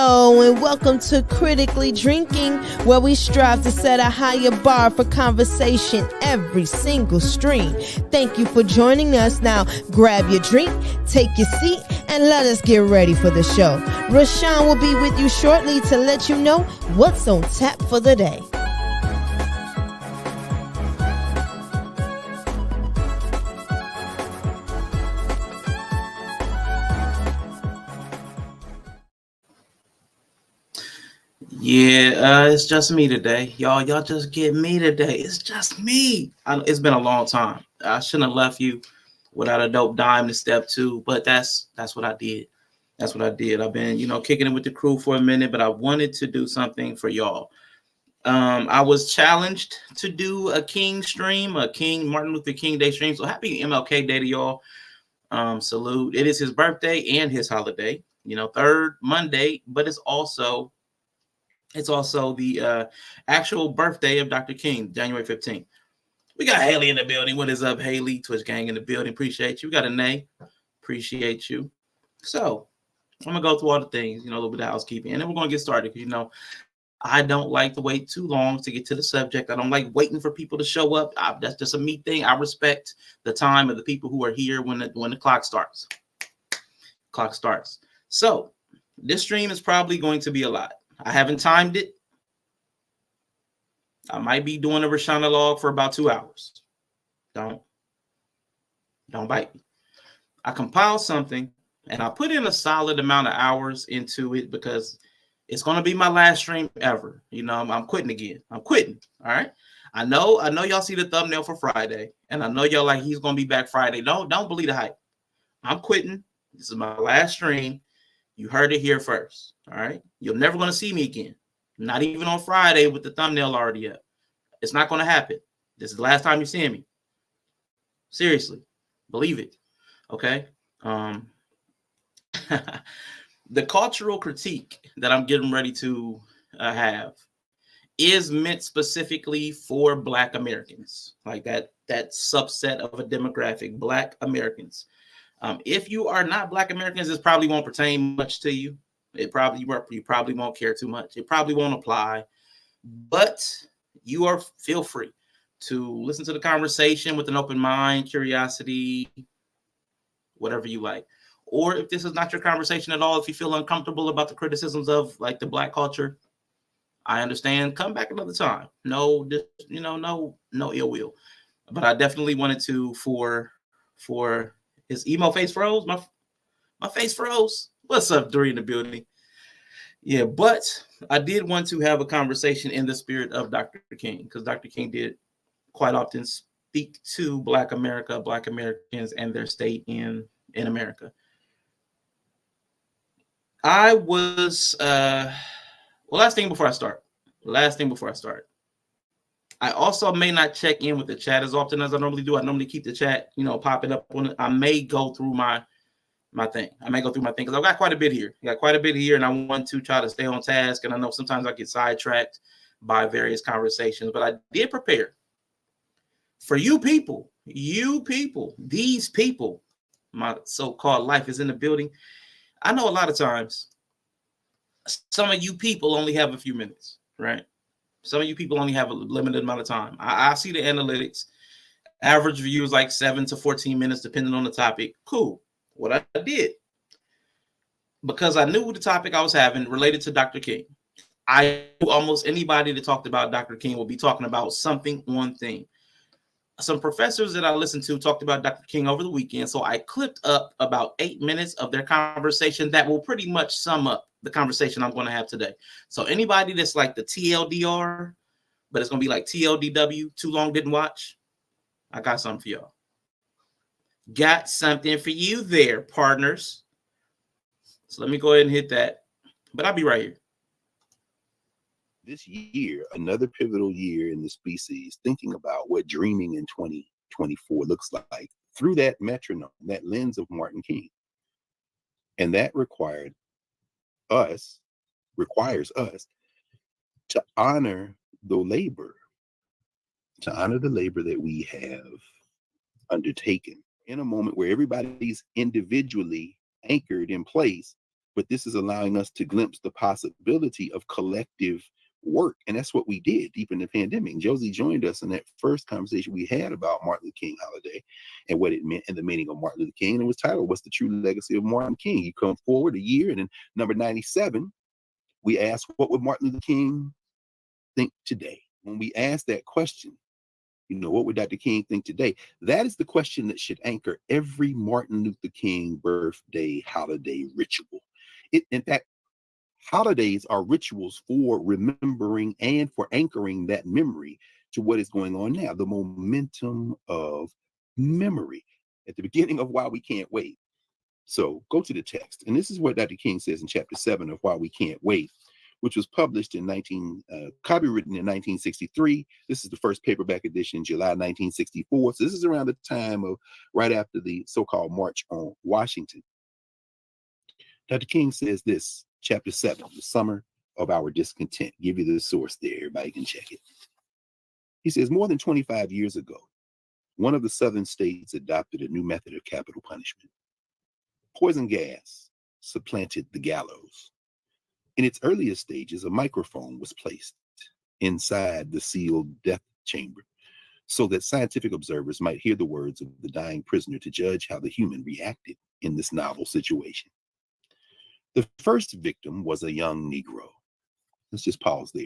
Hello and welcome to Critically Drinking, where we strive to set a higher bar for conversation every single stream. Thank you for joining us. Now grab your drink, take your seat, and let us get ready for the show. Rashawn will be with you shortly to let you know what's on tap for the day. Yeah, it's just me today. Y'all just get me today. It's just me. It's been a long time. I shouldn't have left you without a dope dime to step two, but that's what I did. That's what I did. I've been, kicking it with the crew for a minute, but I wanted to do something for y'all. I was challenged to do a King stream, a Martin Luther King Day stream. So happy MLK Day to y'all. Salute. It is his birthday and his holiday, third Monday, but it's also the actual birthday of Dr. King, January 15th. We got Haley in the building. What is up, Haley? Twitch gang in the building. Appreciate you. We got Anae. Appreciate you. So I'm going to go through all the things, a little bit of housekeeping. And then we're going to get started because, I don't like to wait too long to get to the subject. I don't like waiting for people to show up. That's just a me thing. I respect the time of the people who are here when the clock starts. So this stream is probably going to be a lot. I haven't timed it. I might be doing a Rashana log for about 2 hours. Don't bite me. I compiled something and I put in a solid amount of hours into it because it's going to be my last stream ever. I'm quitting again. I'm quitting. All right. I know y'all see the thumbnail for Friday and I know y'all like he's going to be back Friday. Don't believe the hype. I'm quitting. This is my last stream. You heard it here first. All right. You're never going to see me again. Not even on Friday with the thumbnail already up. It's not going to happen. This is the last time you're seeing me. Seriously. Believe it. Okay. The cultural critique that I'm getting ready to have is meant specifically for Black Americans, like that subset of a demographic, Black Americans. If you are not Black Americans, this probably won't pertain much to you. You probably won't care too much. It probably won't apply, but feel free to listen to the conversation with an open mind, curiosity, whatever you like. Or if this is not your conversation at all, if you feel uncomfortable about the criticisms of like the Black culture, I understand. Come back another time. No ill will. But I definitely wanted to for his emo face froze. My face froze. What's up, during the building? Yeah, but I did want to have a conversation in the spirit of Dr. King, because Dr. King did quite often speak to Black America, Black Americans, and their state in America. I was last thing before I start. I also may not check in with the chat as often as I normally do. I normally keep the chat, popping up on it. I may go through my thing. Because I've got quite a bit here. And I want to try to stay on task. And I know sometimes I get sidetracked by various conversations, but I did prepare for you people, these people. My so-called life is in the building. I know a lot of times some of you people only have a few minutes, right? Some of you people only have a limited amount of time. I see the analytics. Average view is like 7 to 14 minutes, depending on the topic. Cool. What I did, because I knew the topic I was having related to Dr. King. I knew almost anybody that talked about Dr. King will be talking about one thing. Some professors that I listened to talked about Dr. King over the weekend, so I clipped up about 8 minutes of their conversation that will pretty much sum up the conversation I'm going to have today. So anybody that's like the TLDR, but it's going to be like TLDW, too long didn't watch, I got something for y'all. Got something for you there, partners. So let me go ahead and hit that, but I'll be right here. This year, another pivotal year in the species, thinking about what dreaming in 2024 looks like through that metronome, that lens of Martin King. And that requires us to honor the labor that we have undertaken in a moment where everybody's individually anchored in place but this is allowing us to glimpse the possibility of collective work. And that's what we did deep in the pandemic. Josie joined us in that first conversation we had about Martin Luther King holiday and what it meant and the meaning of Martin Luther King. And it was titled, "What's the True Legacy of Martin King?" You come forward a year, and in number 97, we asked, what would Martin Luther King think today? When we asked that question, what would Dr. King think today? That is the question that should anchor every Martin Luther King birthday holiday ritual. In fact, holidays are rituals for remembering and for anchoring that memory to what is going on now, the momentum of memory at the beginning of Why We Can't Wait. So go to the text. And this is what Dr. King says in chapter 7 of Why We Can't Wait, which was published in copywritten in 1963. This is the first paperback edition, July 1964. So this is around the time of right after the so-called March on Washington. Dr. King says this, chapter 7, the summer of our discontent. Give you the source there. Everybody can check it. He says, more than 25 years ago, one of the southern states adopted a new method of capital punishment. Poison gas supplanted the gallows. In its earliest stages, a microphone was placed inside the sealed death chamber so that scientific observers might hear the words of the dying prisoner to judge how the human reacted in this novel situation. The first victim was a young Negro. Let's just pause there.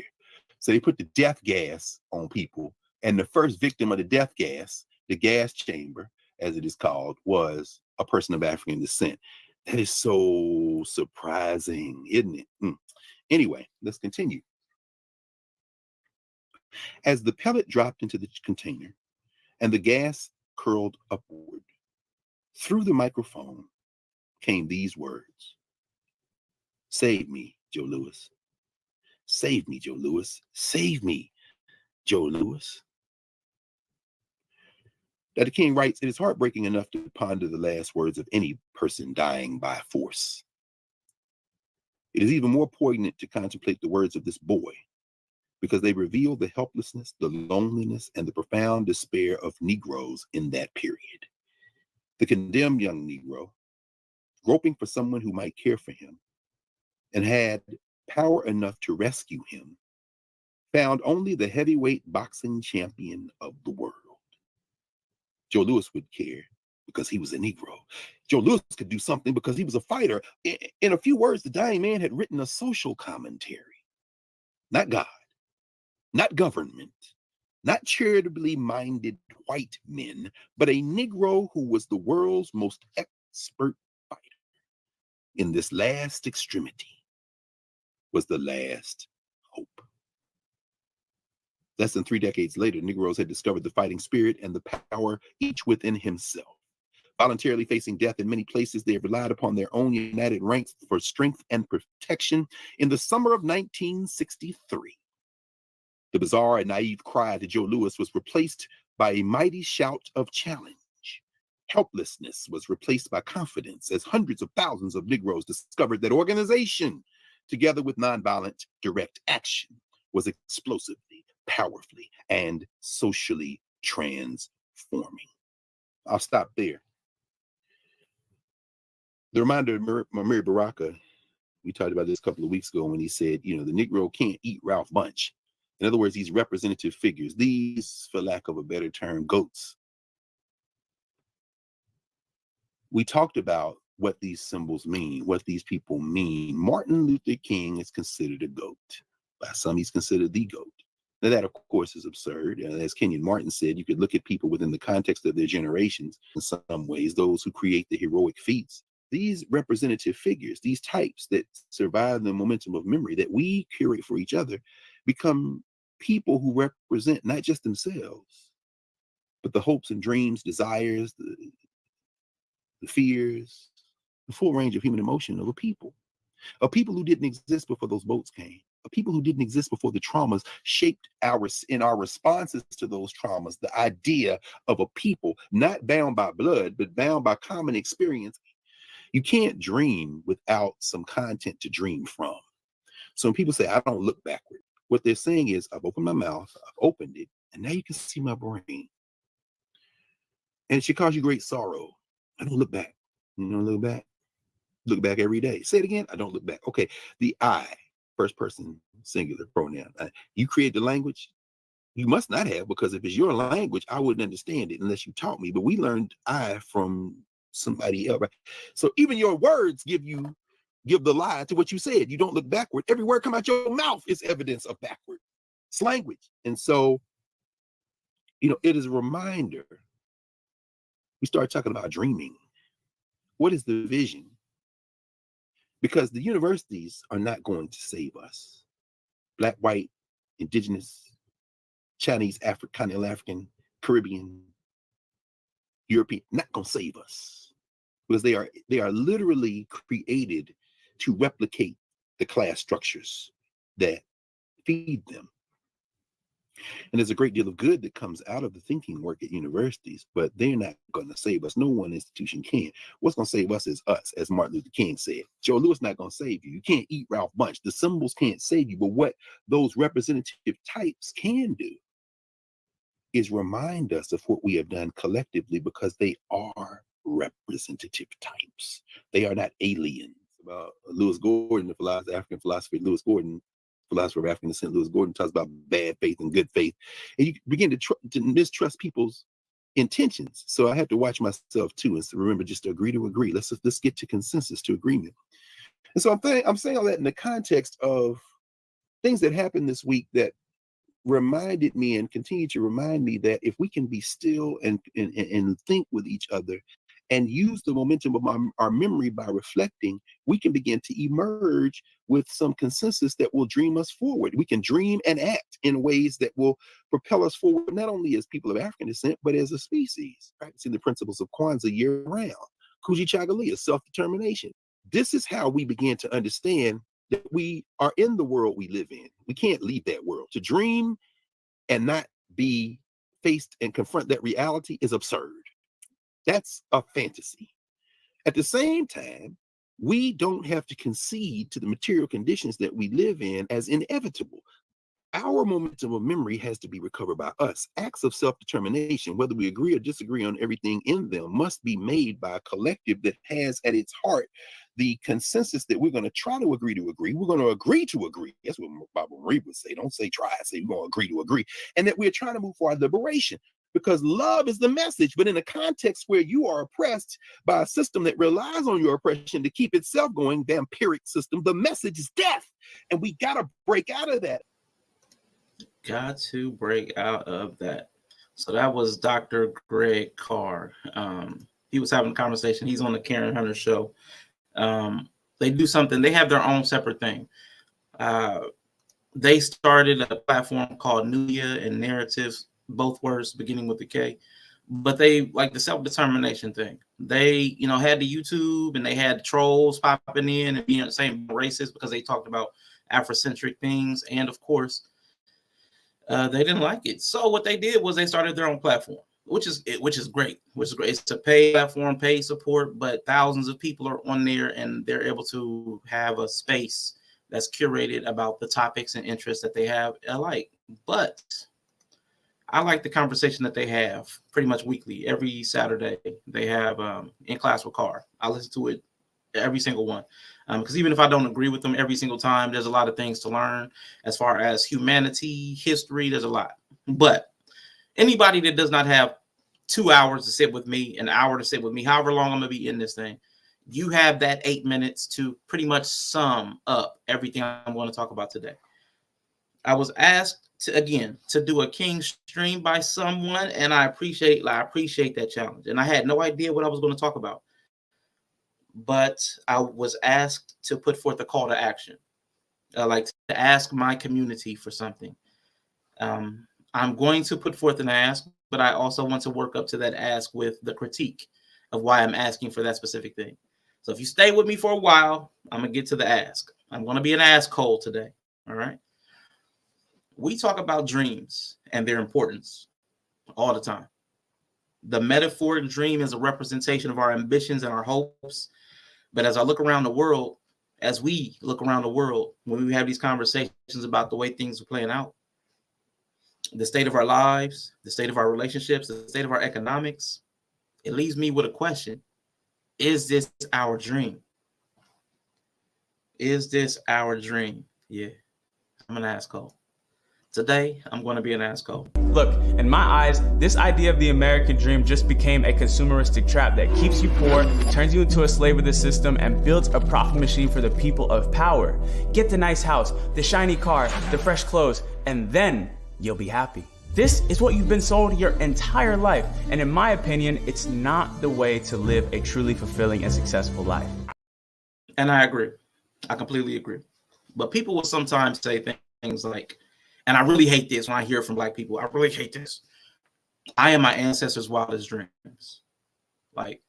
So they put the death gas on people, and the first victim of the death gas, the gas chamber, as it is called, was a person of African descent. That is so surprising, isn't it? Anyway, let's continue. As the pellet dropped into the container and the gas curled upward, through the microphone came these words: "Save me, Joe Louis. Save me, Joe Louis. Save me, Joe Louis." Dr. King writes, "It is heartbreaking enough to ponder the last words of any person dying by force. It is even more poignant to contemplate the words of this boy, because they reveal the helplessness, the loneliness, and the profound despair of Negroes in that period. The condemned young Negro, groping for someone who might care for him and had power enough to rescue him, found only the heavyweight boxing champion of the world. Joe Louis would care because he was a Negro. Joe Louis could do something because he was a fighter." In a few words, the dying man had written a social commentary. Not God, not government, not charitably minded white men, but a Negro who was the world's most expert fighter. In this last extremity was the last hope. Less than 3 decades later, Negroes had discovered the fighting spirit and the power each within himself. Voluntarily facing death in many places, they have relied upon their own united ranks for strength and protection. In the summer of 1963, the bizarre and naive cry to Joe Louis was replaced by a mighty shout of challenge. Helplessness was replaced by confidence as hundreds of thousands of Negroes discovered that organization, together with nonviolent direct action, was explosively, powerfully, and socially transforming. I'll stop there. The reminder of Mary Baraka, we talked about this a couple of weeks ago when he said, the Negro can't eat Ralph Bunche. In other words, these representative figures, these, for lack of a better term, goats. We talked about what these symbols mean, what these people mean. Martin Luther King is considered a goat. By some, he's considered the goat. Now, that, of course, is absurd. As Kenyon Martin said, you could look at people within the context of their generations in some ways, those who create the heroic feats. These representative figures, these types that survive the momentum of memory that we curate for each other, become people who represent not just themselves, but the hopes and dreams, desires, the fears, the full range of human emotion of a people who didn't exist before those boats came. People who didn't exist before the traumas shaped our responses to those traumas, the idea of a people not bound by blood, but bound by common experience. You can't dream without some content to dream from. So when people say, I don't look backward, what they're saying is, I've opened my mouth, I've opened it, and now you can see my brain. And it should cause you great sorrow. I don't look back. You don't look back. look back every day. Say it again. I don't look back. Okay. The I, first person singular pronoun. You create the language. You must not have, because if it's your language, I wouldn't understand it unless you taught me. But we learned I from somebody else. Right? So even your words give the lie to what you said. You don't look backward. Every word come out your mouth is evidence of backward. It's language. And so, it is a reminder. We start talking about dreaming. What is the vision? Because the universities are not going to save us. Black, white, indigenous, Chinese, continental African, Caribbean, European, not going to save us. Because they are literally created to replicate the class structures that feed them. And there's a great deal of good that comes out of the thinking work at universities, but they're not going to save us. No one institution can. What's going to save us is us, as Martin Luther King said. Joe Louis not going to save you. You can't eat Ralph Bunche. The symbols can't save you. But what those representative types can do is remind us of what we have done collectively, because they are representative types. They are not aliens. About Lewis Gordon, the African philosopher, Lewis Gordon, philosopher of African descent, Lewis Gordon, talks about bad faith and good faith. And you begin to mistrust people's intentions. So I have to watch myself too, and so remember just to agree to agree. Let's get to consensus, to agreement. And so I'm saying all that in the context of things that happened this week that reminded me and continue to remind me that if we can be still and think with each other and use the momentum of our memory by reflecting, we can begin to emerge with some consensus that will dream us forward. We can dream and act in ways that will propel us forward, not only as people of African descent, but as a species, practicing the principles of Kwanzaa year-round, Kujichagulia, self-determination. This is how we begin to understand that we are in the world we live in. We can't leave that world. To dream and not be faced and confront that reality is absurd. That's a fantasy. At the same time, we don't have to concede to the material conditions that we live in as inevitable. Our momentum of memory has to be recovered by us. Acts of self-determination, whether we agree or disagree on everything in them, must be made by a collective that has at its heart the consensus that we're going to try to agree to agree. We're going to agree to agree. That's what Baba Marie would say. Don't say try, say we're going to agree to agree. And that we're trying to move for our liberation. Because love is the message, but in a context where you are oppressed by a system that relies on your oppression to keep itself going, vampiric system, the message is death. And we got to break out of that. Got to break out of that. So that was Dr. Greg Carr. He was having a conversation. He's on the Karen Hunter show. They do something. They have their own separate thing. They started a platform called Nuya and Narratives, both words beginning with the K. But they like the self-determination thing. They, had the YouTube, and they had trolls popping in and being saying racist because they talked about Afrocentric things. And of course, they didn't like it. So what they did was they started their own platform, which is great. It's a paid platform, paid support, but thousands of people are on there, and they're able to have a space that's curated about the topics and interests that they have alike. But I like the conversation that they have pretty much weekly. Every Saturday, they have In Class with Carr. I listen to it, every single one. Because even if I don't agree with them every single time, there's a lot of things to learn as far as humanity, history, there's a lot. But anybody that does not have 2 hours to sit with me, an hour to sit with me, however long I'm going to be in this thing, you have that 8 minutes to pretty much sum up everything I'm going to talk about today. I was asked to do a King stream by someone, and I appreciate that challenge. And I had no idea what I was going to talk about, but I was asked to put forth a call to action, like to ask my community for something. I'm going to put forth an ask, but I also want to work up to that ask with the critique of why I'm asking for that specific thing. So if you stay with me for a while, I'm going to get to the ask. I'm going to be an ask hole today. All right. We talk about dreams and their importance all the time. The metaphoric dream is a representation of our ambitions and our hopes. But as I look around the world, as we look around the world, when we have these conversations about the way things are playing out, the state of our lives, the state of our relationships, the state of our economics, it leaves me with a question. Is this our dream? Is this our dream? Yeah, I'm an asshole. Today, I'm going to be an asshole. Look, in my eyes, this idea of the American dream just became a consumeristic trap that keeps you poor, turns you into a slave of the system, and builds a profit machine for the people of power. Get the nice house, the shiny car, the fresh clothes, and then you'll be happy. This is what you've been sold your entire life, and in my opinion, it's not the way to live a truly fulfilling and successful life. And I agree. I completely agree. But people will sometimes say things like, and I really hate this when I hear it from Black people. I really hate this. I am my ancestors' wildest dreams. Like,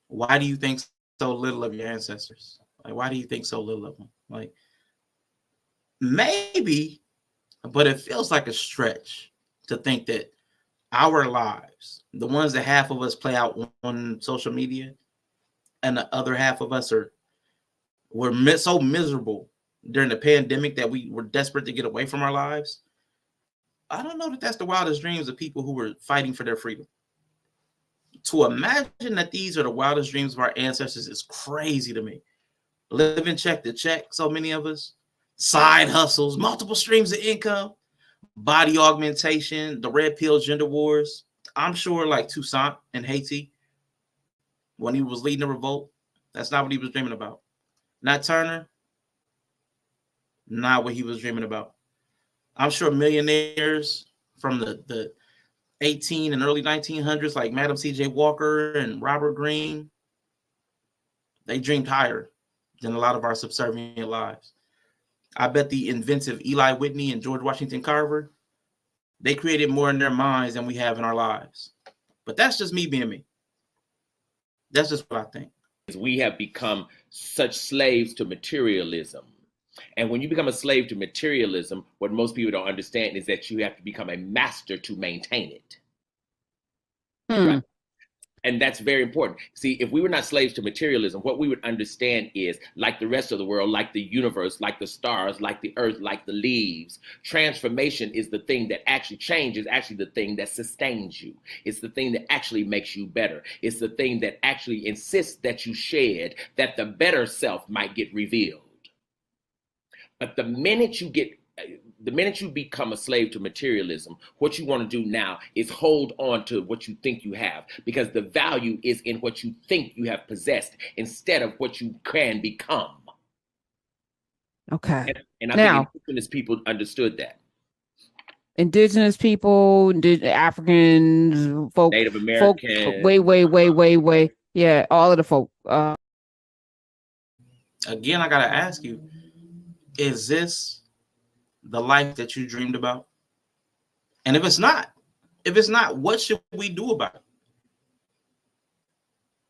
why do you think so little of your ancestors? Like, why do you think so little of them? Like, maybe, but it feels like a stretch to think that our lives, the ones that half of us play out on social media, and the other half of us were so miserable during the pandemic that we were desperate to get away from our lives. I don't know that that's the wildest dreams of people who were fighting for their freedom. To imagine that these are the wildest dreams of our ancestors is crazy to me. Living check to check, so many of us. Side hustles, multiple streams of income, body augmentation, the red pill gender wars. I'm sure like Toussaint in Haiti, when he was leading the revolt, that's not what he was dreaming about. Nat Turner, not what he was dreaming about. I'm sure millionaires from the 18 and early 1900s, like Madam C.J. Walker and Robert Greene, they dreamed higher than a lot of our subservient lives. I bet the inventive Eli Whitney and George Washington Carver, they created more in their minds than we have in our lives. But that's just me being me. That's just what I think. We have become such slaves to materialism. And when you become a slave to materialism, what most people don't understand is that you have to become a master to maintain it. Right? And that's very important. See, if we were not slaves to materialism, what we would understand is, like the rest of the world, like the universe, like the stars, like the earth, like the leaves, transformation is the thing that actually changes, actually the thing that sustains you. It's the thing that actually makes you better. It's the thing that actually insists that you shed, that the better self might get revealed. But the minute you become a slave to materialism, what you want to do now is hold on to what you think you have, because the value is in what you think you have possessed instead of what you can become. Okay. And I think indigenous people understood that. Indigenous people, Africans, folk, Native Americans. Way. Yeah, all of the folk. Again, I got to ask you, is this the life that you dreamed about? And if it's not, what should we do about it?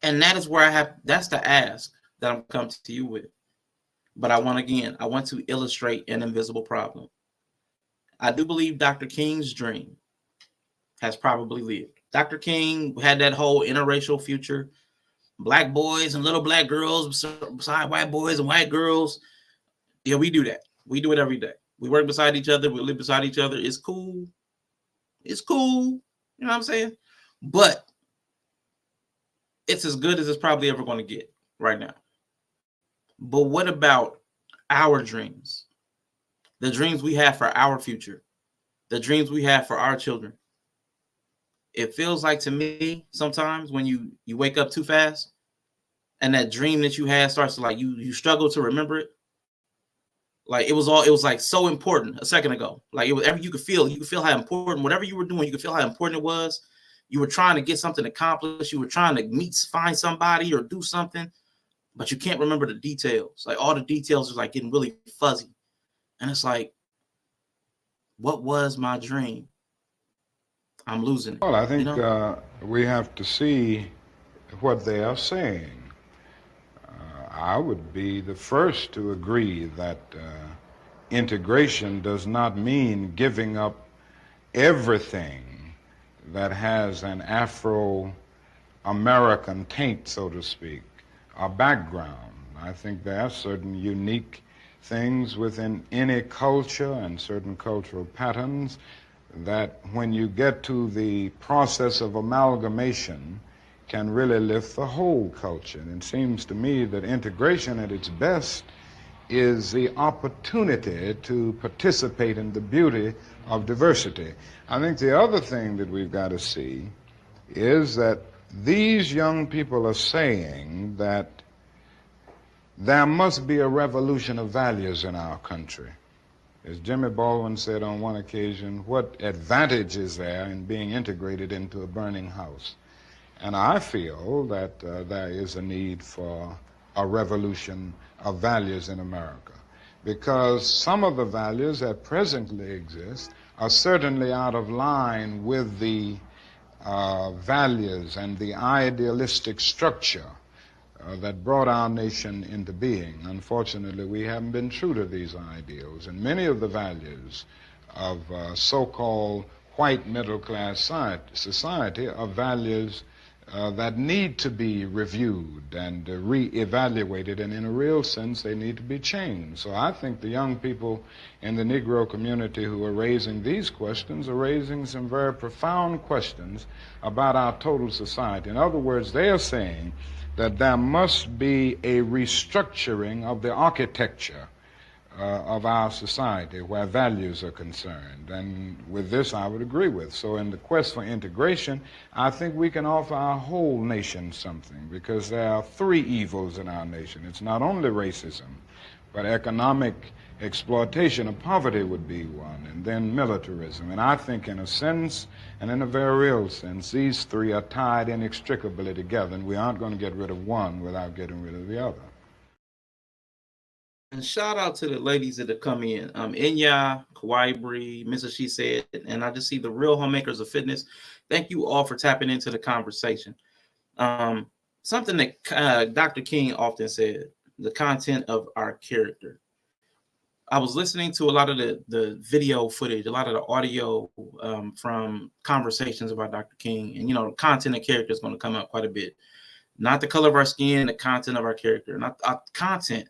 And that is where that's the ask that I'm coming to you with. But I want to illustrate an invisible problem. I do believe Dr. King's dream has probably lived. Dr. King had that whole interracial future, Black boys and little Black girls beside white boys and white girls. Yeah, we do that. We do it every day. We work beside each other. We live beside each other. It's cool. It's cool. You know what I'm saying? But it's as good as it's probably ever going to get right now. But what about our dreams? The dreams we have for our future. The dreams we have for our children. It feels like to me sometimes when you wake up too fast and that dream that you had starts to you struggle to remember it. Like it was like so important a second ago. Like it was you could feel how important whatever you were doing, you could feel how important it was. You were trying to get something accomplished. You were trying to find somebody or do something, but you can't remember the details. Like all the details are like getting really fuzzy. And it's like, what was my dream? I'm losing it. Well, I think we have to see what they are saying. I would be the first to agree that integration does not mean giving up everything that has an Afro-American taint, so to speak, a background. I think there are certain unique things within any culture and certain cultural patterns that when you get to the process of amalgamation, can really lift the whole culture. And it seems to me that integration at its best is the opportunity to participate in the beauty of diversity. I think the other thing that we've got to see is that these young people are saying that there must be a revolution of values in our country. As Jimmy Baldwin said on one occasion, what advantage is there in being integrated into a burning house? And I feel that there is a need for a revolution of values in America, because some of the values that presently exist are certainly out of line with the values and the idealistic structure that brought our nation into being. Unfortunately, we haven't been true to these ideals, and many of the values of so-called white middle-class society are values that need to be reviewed and re-evaluated, and in a real sense, they need to be changed. So I think the young people in the Negro community who are raising these questions are raising some very profound questions about our total society. In other words, they are saying that there must be a restructuring of the architecture of our society where values are concerned. And with this, I would agree with. So in the quest for integration, I think we can offer our whole nation something, because there are three evils in our nation. It's not only racism, but economic exploitation of poverty would be one, and then militarism. And I think in a sense, and in a very real sense, these three are tied inextricably together, and we aren't going to get rid of one without getting rid of the other. And shout out to the ladies that have come in. Inya, Kawhi Bree, Mrs. She Said, and I just see the real homemakers of fitness. Thank you all for tapping into the conversation. Something that Dr. King often said, the content of our character. I was listening to a lot of the video footage, a lot of the audio from conversations about Dr. King, and the content of character is going to come up quite a bit. Not the color of our skin, the content of our character, not our content.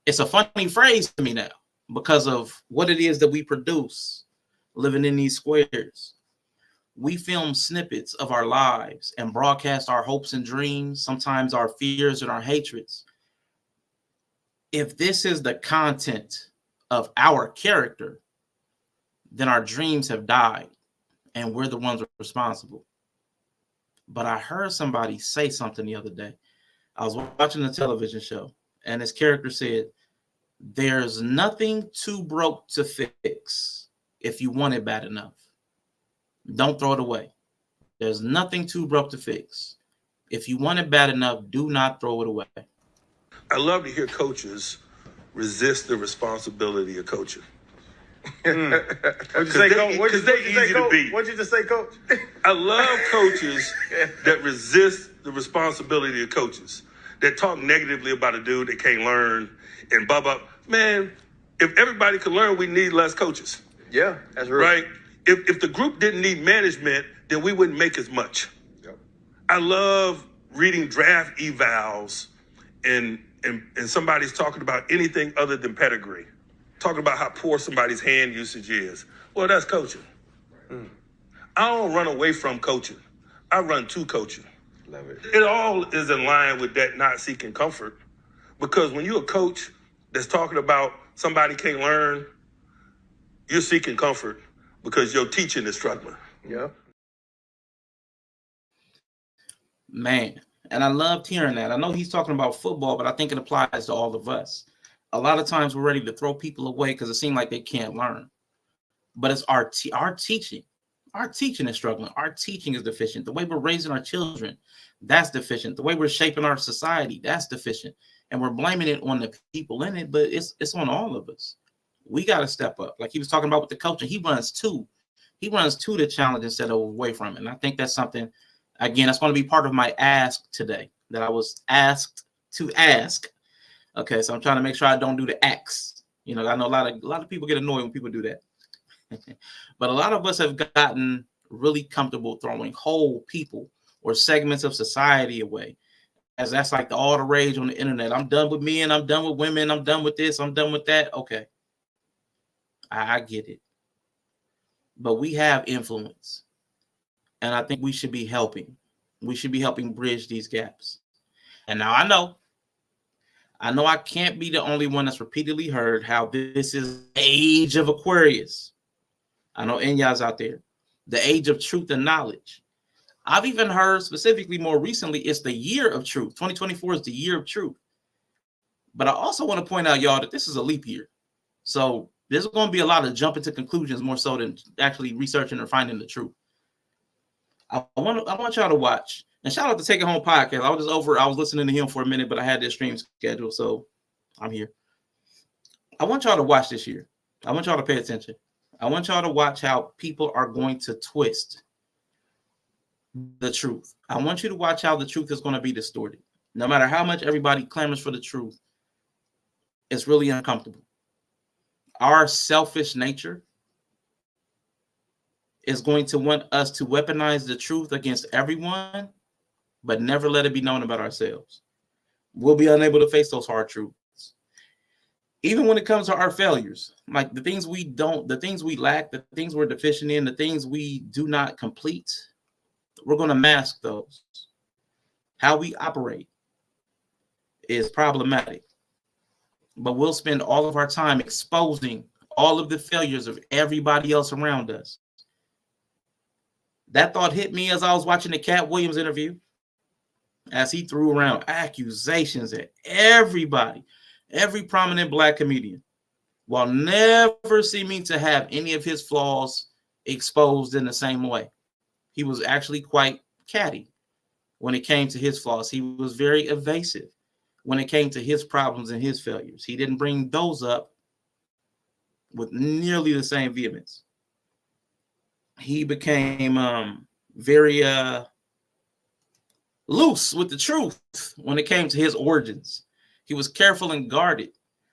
It's a funny phrase to me now because of what it is that we produce living in these squares. We film snippets of our lives and broadcast our hopes and dreams, sometimes our fears and our hatreds. If this is the content of our character, then our dreams have died and we're the ones responsible. But I heard somebody say something the other day. I was watching a television show, and his character said, there's nothing too broke to fix if you want it bad enough. Don't throw it away. There's nothing too broke to fix. If you want it bad enough, do not throw it away. I love to hear coaches resist the responsibility of coaching. What'd you say, Coach? Because they're easy to beat. What'd you just say, Coach? I love coaches that resist the responsibility of coaches, that talk negatively about a dude that can't learn and blah, blah. Man, if everybody could learn, we need less coaches. Yeah, that's real. Right? If the group didn't need management, then we wouldn't make as much. Yep. I love reading draft evals and somebody's talking about anything other than pedigree, talking about how poor somebody's hand usage is. Well, that's coaching. I don't run away from coaching. I run to coaching. Love it. It all is in line with that not seeking comfort, because when you're a coach that's talking about somebody can't learn, you're seeking comfort because your teaching is struggling. Yeah. Man, and I loved hearing that. I know he's talking about football, but I think it applies to all of us. A lot of times we're ready to throw people away because it seems like they can't learn. But it's our teaching. Our teaching is struggling. Our teaching is deficient. The way we're raising our children, that's deficient. The way we're shaping our society, that's deficient. And we're blaming it on the people in it, but it's on all of us. We got to step up. Like he was talking about with the coaching, he runs to the challenge instead of away from it. And I think that's something, again, that's going to be part of my ask today, that I was asked to ask. Okay, so I'm trying to make sure I don't do the X. I know a lot of people get annoyed when people do that. But a lot of us have gotten really comfortable throwing whole people or segments of society away, as that's like all the rage on the internet. I'm done with men, I'm done with women, I'm done with this, I'm done with that. Okay, I get it. But we have influence, and I think we should be helping. we should be helping bridge these gaps. And now I know I can't be the only one that's repeatedly heard how this is the age of Aquarius. I know y'all's out there, the age of truth and knowledge. I've even heard specifically more recently, it's the year of truth. 2024 is the year of truth. But I also want to point out, y'all, that this is a leap year. So there's going to be a lot of jumping to conclusions more so than actually researching or finding the truth. I want y'all to watch. And shout out to Take It Home Podcast. I was listening to him for a minute, but I had this stream schedule, so I'm here. I want y'all to watch this year. I want y'all to pay attention. I want y'all to watch how people are going to twist the truth. I want you to watch how the truth is going to be distorted. No matter how much everybody clamors for the truth, it's really uncomfortable. Our selfish nature is going to want us to weaponize the truth against everyone, but never let it be known about ourselves. We'll be unable to face those hard truths. Even when it comes to our failures, like the things we don't, the things we lack, the things we're deficient in, the things we do not complete, we're going to mask those. How we operate is problematic, but we'll spend all of our time exposing all of the failures of everybody else around us. That thought hit me as I was watching the Cat Williams interview, as he threw around accusations at everybody, every prominent Black comedian, while never seeming to have any of his flaws exposed in the same way. He was actually quite catty when it came to his flaws. He was very evasive when it came to his problems and his failures. He didn't bring those up with nearly the same vehemence. He became very loose with the truth when it came to his origins. He was careful and guarded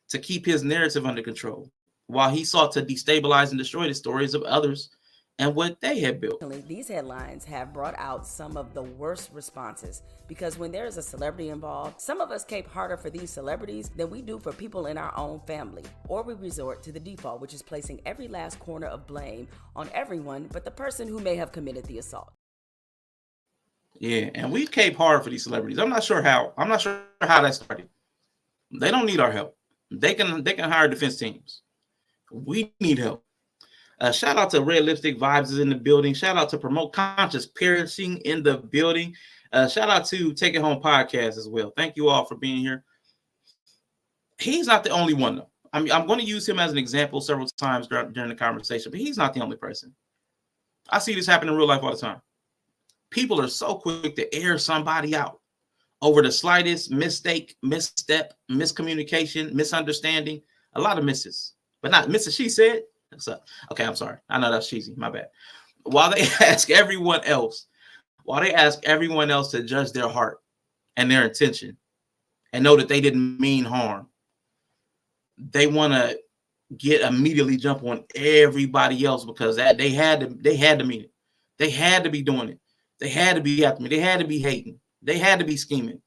to keep his narrative under control, while he sought to destabilize and destroy the stories of others and what they had built. These headlines have brought out some of the worst responses, because when there is a celebrity involved, some of us cape harder for these celebrities than we do for people in our own family. Or we resort to the default, which is placing every last corner of blame on everyone but the person who may have committed the assault. Yeah, and we cape hard for these celebrities. I'm not sure how that started. They don't need our help. They can hire defense teams. We need help. Shout out to Red Lipstick Vibes is in the building. Shout out to Promote Conscious Parenting in the building. Shout out to Take It Home Podcast as well. Thank you all for being here. He's not the only one, though. I'm going to use him as an example several times during the conversation, but he's not the only person. I see this happen in real life all the time. People are so quick to air somebody out over the slightest mistake, misstep, miscommunication, misunderstanding. A lot of misses, but not misses. She said. What's up? Okay, I'm sorry. I know that's cheesy. My bad. While they ask everyone else to judge their heart and their intention and know that they didn't mean harm, they want to immediately jump on everybody else because that they had to mean it. They had to be doing it. They had to be after me. They had to be hating. They had to be scheming.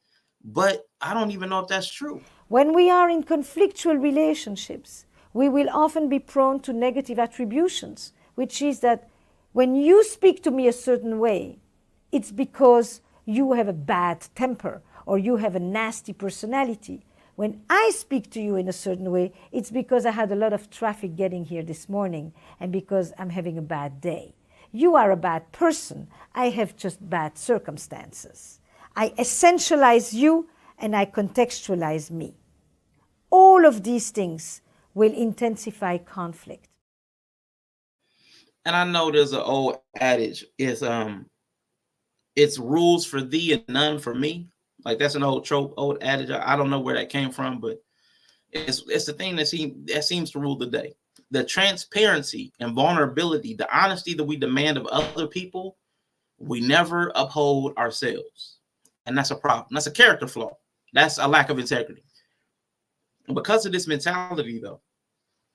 But I don't even know if that's true. When we are in conflictual relationships, we will often be prone to negative attributions, which is that when you speak to me a certain way, it's because you have a bad temper or you have a nasty personality. When I speak to you in a certain way, it's because I had a lot of traffic getting here this morning and because I'm having a bad day. You are a bad person. I have just bad circumstances. I essentialize you and I contextualize me. All of these things will intensify conflict. And I know there's an old adage, it's rules for thee and none for me. Like that's an old trope, old adage. I don't know where that came from, but it's the thing that seems to rule the day. The transparency and vulnerability, the honesty that we demand of other people, we never uphold ourselves. And that's a problem. That's a character flaw. That's a lack of integrity. And because of this mentality, though,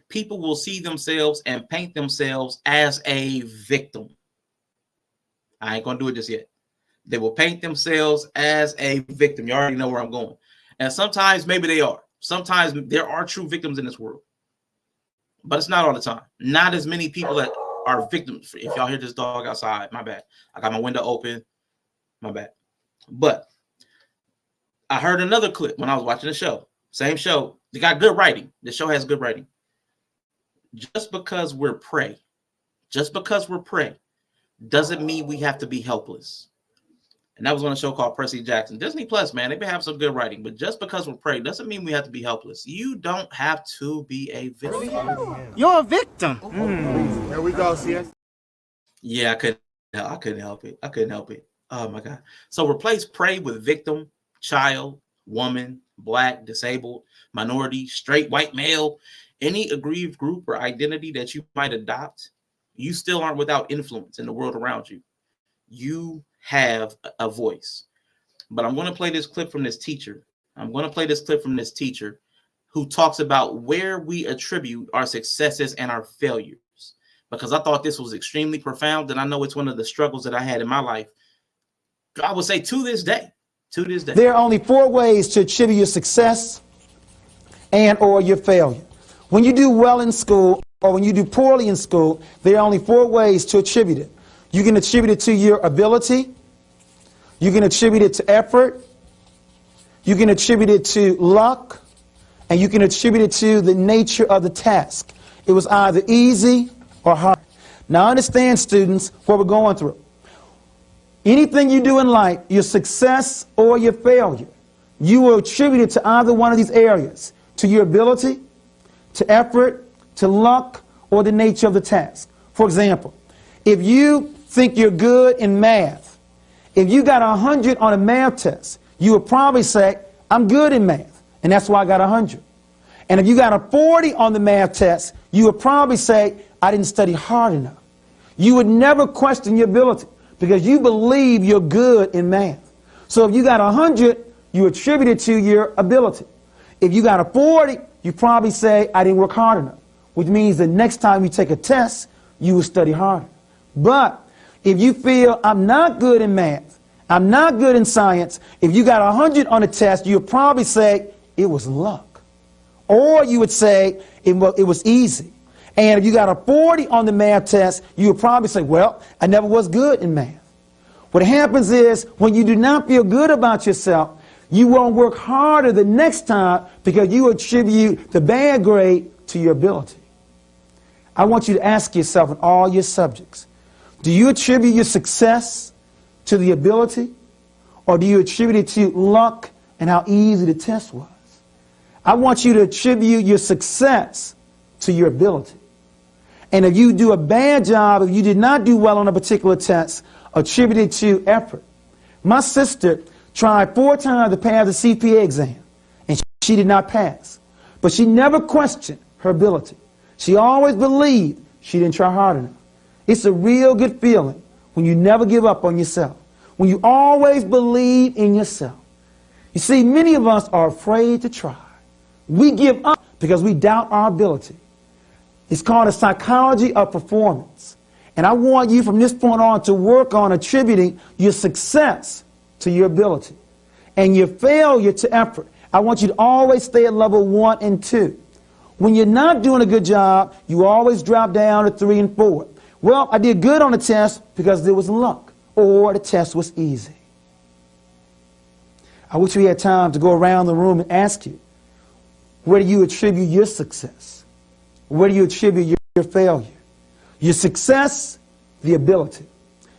people will see themselves and paint themselves as a victim. I ain't going to do it just yet. They will paint themselves as a victim. You already know where I'm going. And sometimes maybe they are. Sometimes there are true victims in this world. But it's not all the time. Not as many people that are victims. If y'all hear this dog outside, my bad. I got my window open. My bad. But I heard another clip when I was watching the show. Same show. They got good writing. The show has good writing. Just because we're prey doesn't mean we have to be helpless. And that was on a show called Percy Jackson. Disney Plus, man, they been having some good writing. But just because we're prey doesn't mean we have to be helpless. You don't have to be a victim. You're a victim. Here we go, CS. Yeah, I couldn't help it. Oh my God. So replace prey with victim, child, woman, black, disabled, minority, straight, white, male, any aggrieved group or identity that you might adopt. You still aren't without influence in the world around you. You have a voice. But I'm going to play this clip from this teacher. Who talks about where we attribute our successes and our failures. Because I thought this was extremely profound, and I know it's one of the struggles that I had in my life. I would say to this day. There are only 4 ways to attribute your success and or your failure. When you do well in school or when you do poorly in school, there are only 4 ways to attribute it. You can attribute it to your ability. You can attribute it to effort. You can attribute it to luck. And you can attribute it to the nature of the task. It was either easy or hard. Now understand, students, what we're going through. Anything you do in life, your success or your failure, you will attribute it to either one of these areas, to your ability, to effort, to luck, or the nature of the task. For example, if you think you're good in math, if you got 100 on a math test, you would probably say, I'm good in math, and that's why I got 100. And if you got a 40 on the math test, you would probably say, I didn't study hard enough. You would never question your ability because you believe you're good in math. So if you got 100, you attribute it to your ability. If you got a 40, you probably say, I didn't work hard enough, which means the next time you take a test, you will study harder. But if you feel I'm not good in math, I'm not good in science, if you got 100 on a test, you'll probably say it was luck. Or you would say it was easy. And if you got a 40 on the math test, you would probably say, well, I never was good in math. What happens is when you do not feel good about yourself, you won't work harder the next time because you attribute the bad grade to your ability. I want you to ask yourself in all your subjects, do you attribute your success to the ability, or do you attribute it to luck and how easy the test was? I want you to attribute your success to your ability. And if you do a bad job, if you did not do well on a particular test, attribute it to effort. My sister tried 4 times to pass the CPA exam, and she did not pass. But she never questioned her ability. She always believed she didn't try hard enough. It's a real good feeling when you never give up on yourself, when you always believe in yourself. You see, many of us are afraid to try. We give up because we doubt our ability. It's called a psychology of performance. And I want you from this point on to work on attributing your success to your ability and your failure to effort. I want you to always stay at level 1 and 2. When you're not doing a good job, you always drop down to 3 and 4. Well, I did good on the test because there was luck, or the test was easy. I wish we had time to go around the room and ask you, where do you attribute your success? Where do you attribute your failure? Your success, the ability.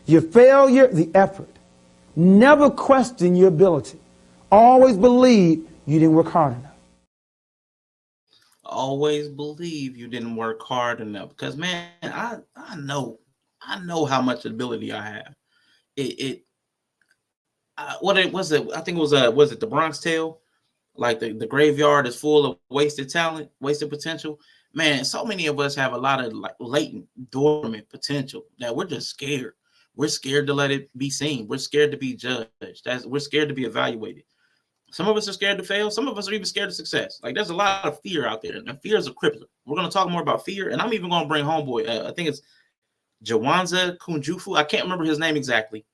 Your failure, the effort. Never question your ability. Always believe you didn't work hard enough. Always believe you didn't work hard enough. Because, man, I know how much ability I have. What it was it? I think it was it The Bronx Tale? Like the graveyard is full of wasted talent, wasted potential. Man, so many of us have a lot of like latent, dormant potential that we're just scared. We're scared to let it be seen. We're scared to be judged. We're scared to be evaluated. Some of us are scared to fail. Some of us are even scared of success. Like there's a lot of fear out there, and fear is a crippler. We're going to talk more about fear, and I'm even going to bring homeboy. I think it's Jawanza Kunjufu. I can't remember his name exactly.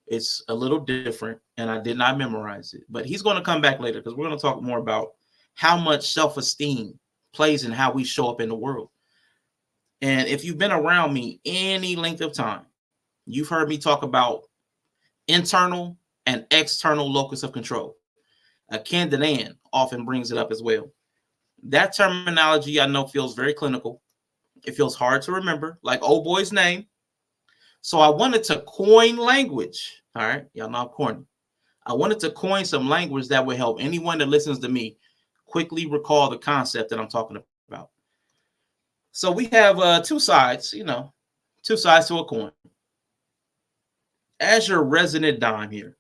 It's a little different, and I did not memorize it. But he's going to come back later because we're going to talk more about how much self-esteem plays in how we show up in the world. And if you've been around me any length of time, you've heard me talk about internal and external locus of control. Candidan often brings it up as well. That terminology I know feels very clinical. It feels hard to remember, like old boy's name. So I wanted to coin language. All right, y'all know I'm corny. I wanted to coin some language that would help anyone that listens to me quickly recall the concept that I'm talking about. So we have two sides, two sides to a coin. As your resident dime here,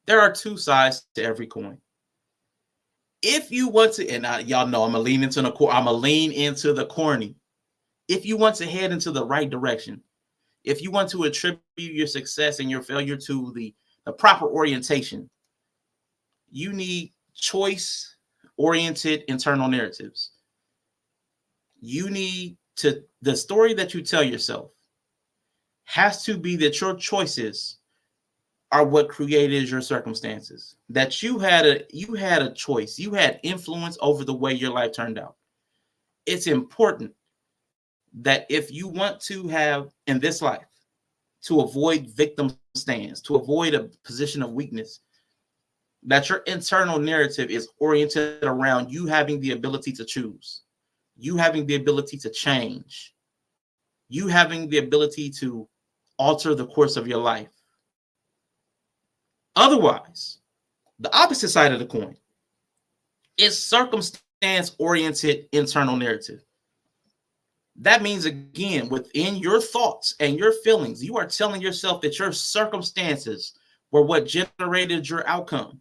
there are two sides to every coin. If you want to, and y'all know I'm gonna lean into the corny. If you want to head into the right direction, if you want to attribute your success and your failure to the proper orientation, you need choice-oriented internal narratives. You need the story that you tell yourself has to be that your choices are what created your circumstances, that you had a choice, you had influence over the way your life turned out. It's important that if you want to have in this life to avoid victim stance, to avoid a position of weakness, that your internal narrative is oriented around you having the ability to choose, you having the ability to change, you having the ability to alter the course of your life. Otherwise, the opposite side of the coin is circumstance-oriented internal narrative. That means, again, within your thoughts and your feelings, you are telling yourself that your circumstances were what generated your outcome.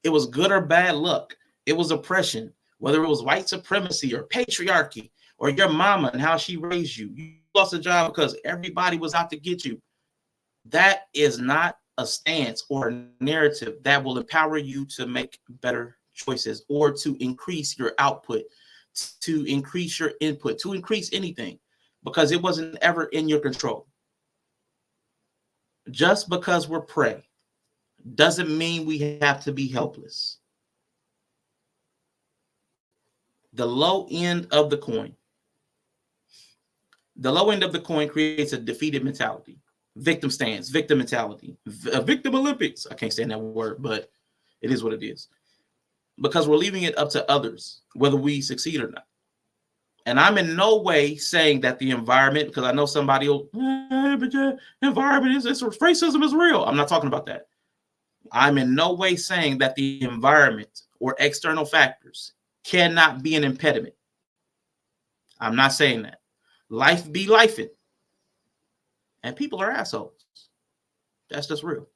It was good or bad luck. It was oppression, whether it was white supremacy or patriarchy or your mama and how she raised you. You lost a job because everybody was out to get you. That is not a stance or a narrative that will empower you to make better choices or to increase your output, to increase your input, to increase anything, because it wasn't ever in your control. Just because we're prey doesn't mean we have to be helpless. The low end of the coin. The low end of the coin creates a defeated mentality. Victim stance, victim mentality, victim Olympics. I can't stand that word, but it is what it is. Because we're leaving it up to others, whether we succeed or not. And I'm in no way saying that the environment, because I know somebody will, but the environment is racism is real. I'm not talking about that. I'm in no way saying that the environment or external factors cannot be an impediment. I'm not saying that. Life be lifing. And people are assholes. That's just real.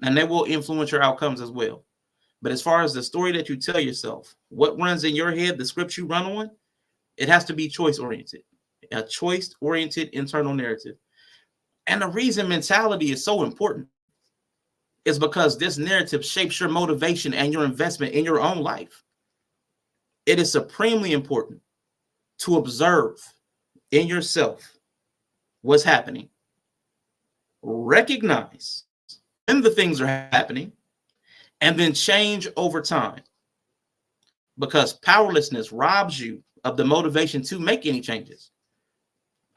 And they will influence your outcomes as well. But as far as the story that you tell yourself, what runs in your head, the script you run on, it has to be choice-oriented. A choice-oriented internal narrative. And the reason mentality is so important is because this narrative shapes your motivation and your investment in your own life. It is supremely important to observe in yourself what's happening. Recognize when the things are happening and then change over time, because powerlessness robs you of the motivation to make any changes.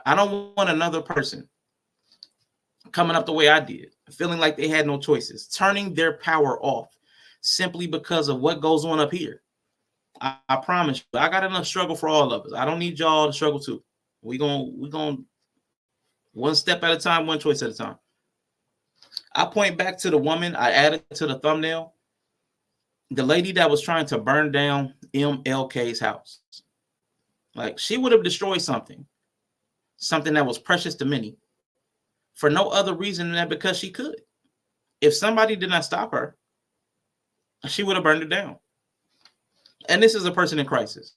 I don't want another person coming up the way I did, feeling like they had no choices, turning their power off simply because of what goes on up here. I promise you, I got enough struggle for all of us. I don't need y'all to struggle too. We going one step at a time, one choice at a time. I point back to the woman I added to the thumbnail, the lady that was trying to burn down MLK's house. Like, she would have destroyed something that was precious to many, for no other reason than that because she could. If somebody did not stop her, she would have burned it down. And this is a person in crisis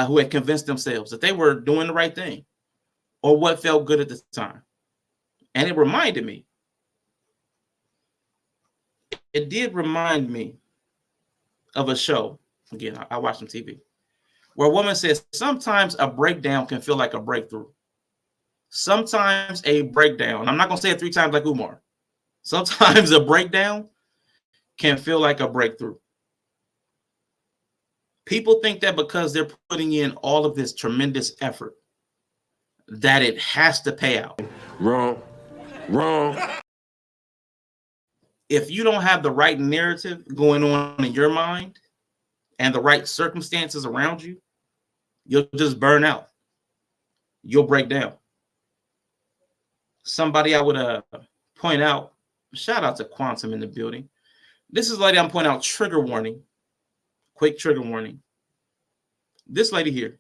who had convinced themselves that they were doing the right thing or what felt good at the time. And it reminded me. It did remind me of a show. Again, I watch some TV where a woman says sometimes a breakdown can feel like a breakthrough. Sometimes a breakdown, I'm not going to say it 3 times like Umar. Sometimes a breakdown can feel like a breakthrough. People think that because they're putting in all of this tremendous effort, that it has to pay out. Wrong. if you don't have the right narrative going on in your mind and the right circumstances around you, you'll just burn out. You'll break down. Somebody I would point out, shout out to Quantum in the building. This is a lady I'm pointing out, trigger warning, quick trigger warning. This lady here.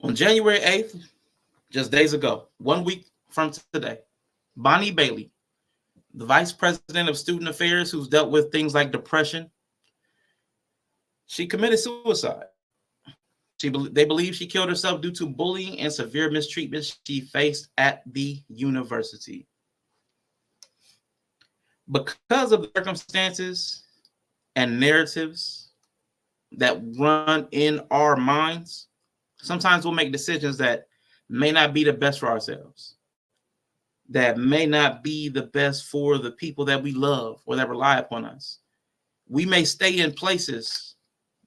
On January 8th, just days ago, 1 week from today, Bonnie Bailey, the vice president of student affairs who's dealt with things like depression, she committed suicide. They believe she killed herself due to bullying and severe mistreatment she faced at the university. Because of the circumstances and narratives that run in our minds, sometimes we'll make decisions that may not be the best for ourselves, that may not be the best for the people that we love or that rely upon us. We may stay in places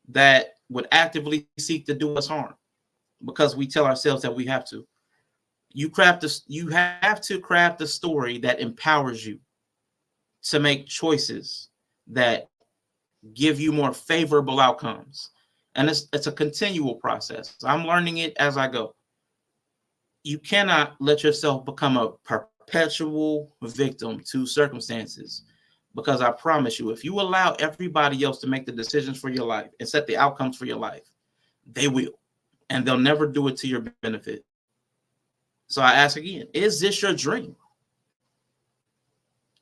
that would actively seek to do us harm because we tell ourselves that we have to. You have to craft a story that empowers you to make choices that give you more favorable outcomes. And it's a continual process. I'm learning it as I go. You cannot let yourself become a perpetual victim to circumstances, because I promise you, if you allow everybody else to make the decisions for your life and set the outcomes for your life, they will, and they'll never do it to your benefit. So I ask again, is this your dream?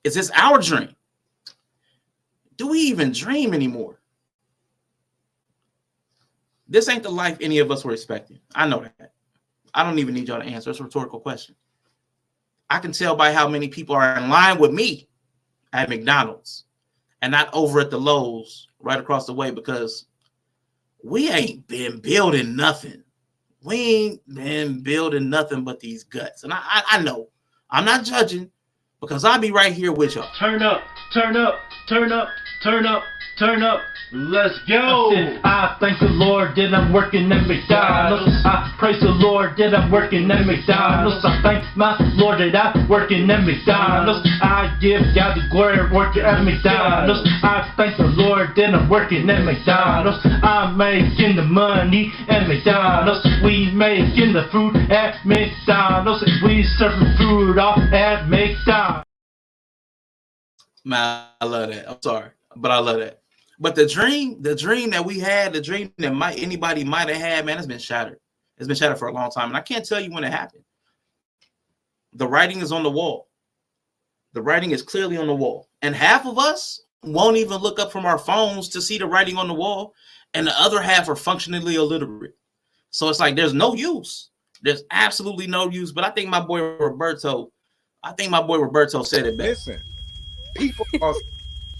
Is this our dream? Do we even dream anymore? This ain't the life any of us were expecting. I know that. I don't even need y'all to answer. It's a rhetorical question. I can tell by how many people are in line with me at McDonald's and not over at the Lowe's right across the way, because we ain't been building nothing. We ain't been building nothing but these guts. And I know I'm not judging, because I'll be right here with y'all. Turn up, turn up, turn up, turn up, turn up. Let's go. I thank the Lord that I'm working at McDonald's. I praise the Lord that I'm working at McDonald's. I thank my Lord that I'm working at McDonald's. I give God the glory working at McDonald's. I thank the Lord that I'm working at McDonald's. I'm making the money at McDonald's. We making the fruit at McDonald's. We serving fruit off at McDonald's. Man, I love that. I'm sorry, but I love that. But the dream that we had, the dream that anybody might have had, man, it's been shattered. It's been shattered for a long time. And I can't tell you when it happened. The writing is on the wall. The writing is clearly on the wall. And half of us won't even look up from our phones to see the writing on the wall. And the other half are functionally illiterate. So it's like there's no use. There's absolutely no use. But I think my boy Roberto said it best. Listen, people are...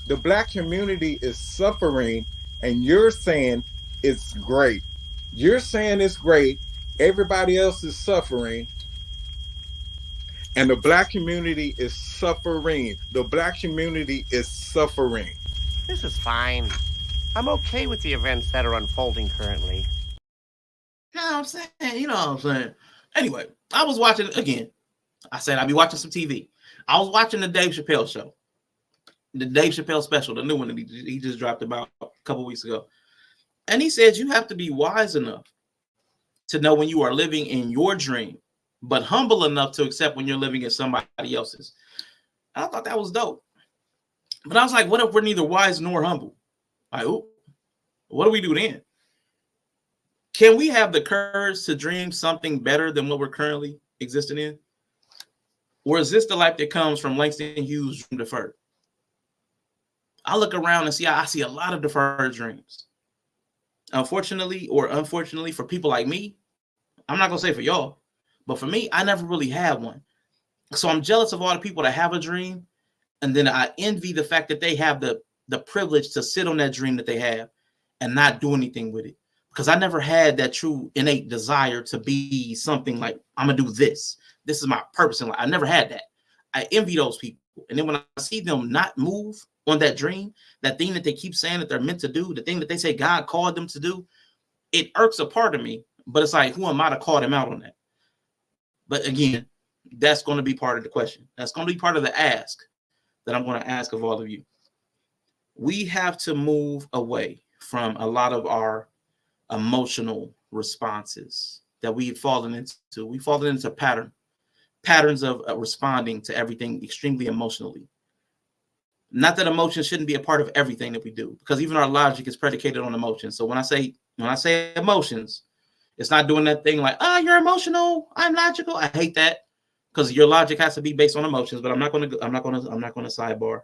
The Black community is suffering, and you're saying it's great. You're saying it's great. Everybody else is suffering, and the Black community is suffering. The Black community is suffering. This is fine. I'm okay with the events that are unfolding currently. You know what I'm saying? Anyway, I was watching, again, I said I'd be watching some TV. I was watching the Dave Chappelle show. The Dave Chappelle special, the new one that he just dropped about a couple weeks ago. And he said you have to be wise enough to know when you are living in your dream, but humble enough to accept when you're living in somebody else's. And I thought that was dope. But I was like, what if we're neither wise nor humble? Like, ooh, what do we do then? Can we have the courage to dream something better than what we're currently existing in? Or is this the life that comes from Langston Hughes' Dream Deferred? I look around and I see a lot of deferred dreams. Unfortunately or unfortunately for people like me, I'm not going to say for y'all, but for me, I never really had one. So I'm jealous of all the people that have a dream. And then I envy the fact that they have the privilege to sit on that dream that they have and not do anything with it. Because I never had that true innate desire to be something like, I'm going to do this. This is my purpose in life. I never had that. I envy those people. And then when I see them not move on that dream, that thing that they keep saying that they're meant to do, the thing that they say God called them to do, it irks a part of me. But it's like, who am I to call them out on that? But again, that's going to be part of the question. That's going to be part of the ask that I'm going to ask of all of you. We have to move away from a lot of our emotional responses that we've fallen into. We've fallen into patterns of responding to everything extremely emotionally. Not that emotions shouldn't be a part of everything that we do, because even our logic is predicated on emotions. So when I say emotions, it's not doing that thing like, you're emotional, I'm logical. I hate that, because your logic has to be based on emotions. But I'm not going to sidebar.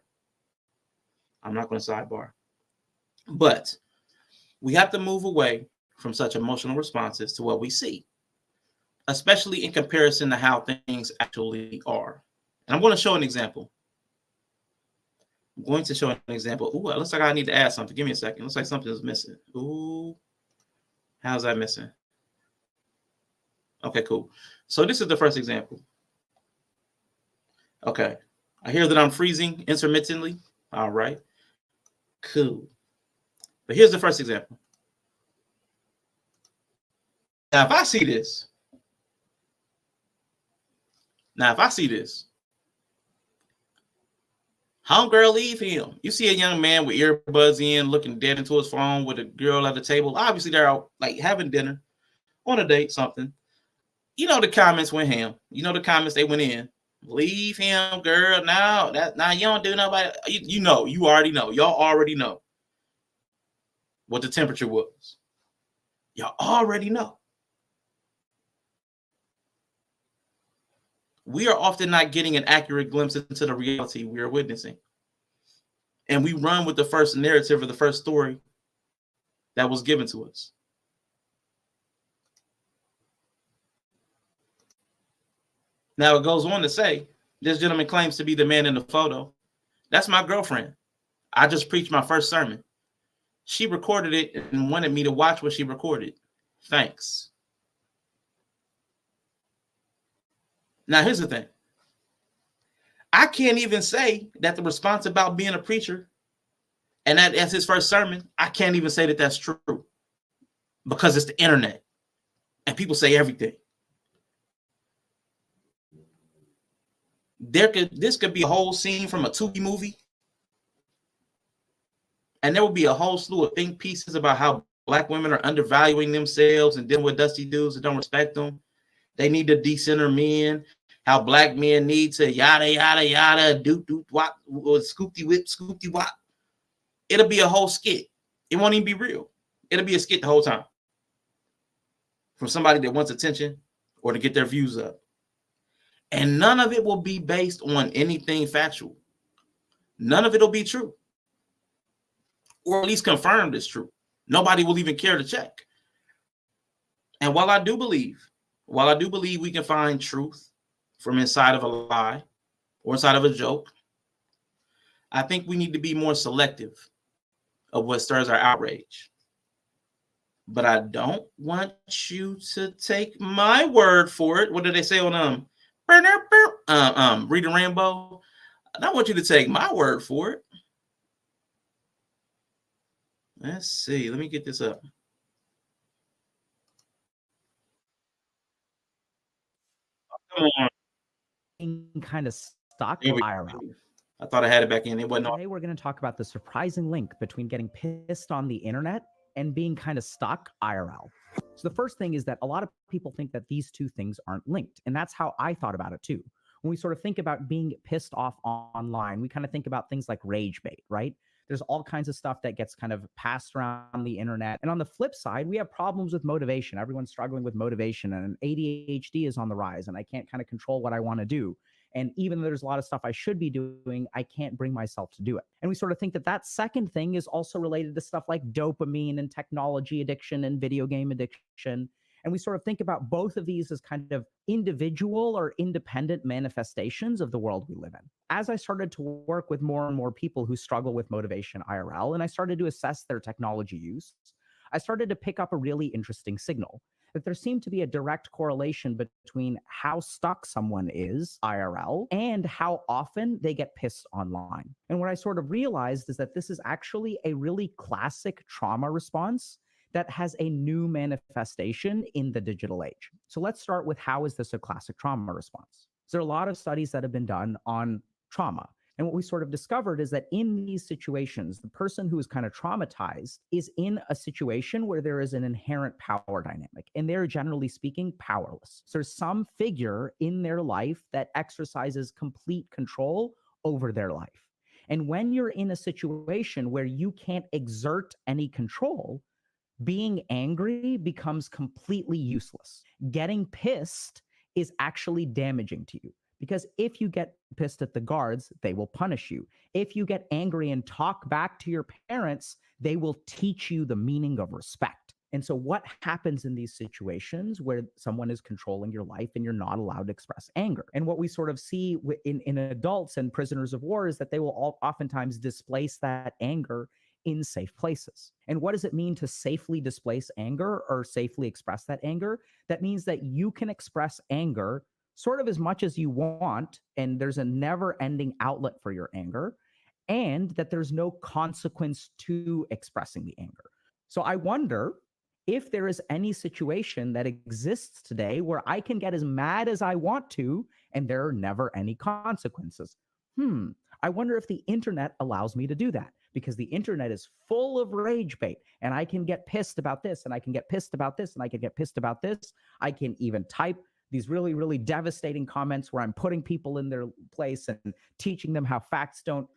I'm not going to sidebar. But we have to move away from such emotional responses to what we see, especially in comparison to how things actually are. And I'm going to show an example. I'm going to show an example. Ooh, it looks like I need to add something. Give me a second. It looks like something is missing. Ooh, how's that missing? Okay, cool. So this is the first example. Okay, I hear that I'm freezing intermittently. All right, cool. But here's the first example. Now, if I see this, homegirl, leave him. You see a young man with earbuds in, looking dead into his phone with a girl at the table. Obviously, they're out like having dinner, on a date, something. You know the comments went ham. You know the comments they went in. Leave him, girl. Now you don't do nobody. You already know. Y'all already know what the temperature was. Y'all already know. We are often not getting an accurate glimpse into the reality we are witnessing. And we run with the first narrative or the first story that was given to us. Now it goes on to say, this gentleman claims to be the man in the photo. That's my girlfriend. I just preached my first sermon. She recorded it and wanted me to watch what she recorded. Thanks. Now, here's the thing. I can't even say that the response about being a preacher and that's his first sermon, I can't even say that that's true, because it's the internet and people say everything. This could be a whole scene from a Tubi movie, and there will be a whole slew of think pieces about how Black women are undervaluing themselves and dealing with dusty dudes that don't respect them. They need to decenter men. How Black men need to yada yada yada do wop or scoopty whip scoopty wop. It'll be a whole skit. It won't even be real. It'll be a skit the whole time from somebody that wants attention or to get their views up. And none of it will be based on anything factual. None of it will be true, or at least confirmed as true. Nobody will even care to check. And while I do believe we can find truth from inside of a lie or inside of a joke, I think we need to be more selective of what stirs our outrage. But I don't want you to take my word for it. What did they say on Reading Rainbow? I don't want you to take my word for it. Let's see. Let me get this up. Come on. Kind of stuck IRL. I thought I had it back in. It wasn't. Today we're going to talk about the surprising link between getting pissed on the internet and being kind of stuck IRL. So the first thing is that a lot of people think that these two things aren't linked. And that's how I thought about it too. When we sort of think about being pissed off online, we kind of think about things like rage bait, right? There's all kinds of stuff that gets kind of passed around the internet. And on the flip side, we have problems with motivation. Everyone's struggling with motivation, and ADHD is on the rise, and I can't kind of control what I want to do. And even though there's a lot of stuff I should be doing, I can't bring myself to do it. And we sort of think that that second thing is also related to stuff like dopamine and technology addiction and video game addiction. And we sort of think about both of these as kind of individual or independent manifestations of the world we live in. As I started to work with more and more people who struggle with motivation IRL, and I started to assess their technology use, I started to pick up a really interesting signal that there seemed to be a direct correlation between how stuck someone is IRL and how often they get pissed online. And what I sort of realized is that this is actually a really classic trauma response that has a new manifestation in the digital age. So let's start with, how is this a classic trauma response? So there are a lot of studies that have been done on trauma. And what we sort of discovered is that in these situations, the person who is kind of traumatized is in a situation where there is an inherent power dynamic, and they're generally speaking powerless. So there's some figure in their life that exercises complete control over their life. And when you're in a situation where you can't exert any control, being angry becomes completely useless. Getting pissed is actually damaging to you. Because if you get pissed at the guards, they will punish you. If you get angry and talk back to your parents, they will teach you the meaning of respect. And so what happens in these situations where someone is controlling your life and you're not allowed to express anger? And what we sort of see in adults and prisoners of war is that they will oftentimes displace that anger in safe places. And what does it mean to safely displace anger or safely express that anger? That means that you can express anger sort of as much as you want, and there's a never-ending outlet for your anger, and that there's no consequence to expressing the anger. So I wonder if there is any situation that exists today where I can get as mad as I want to, and there are never any consequences. I wonder if the internet allows me to do that, because the internet is full of rage bait, and I can get pissed about this, and I can get pissed about this, and I can get pissed about this. I can even type these really, really devastating comments where I'm putting people in their place and teaching them how facts don't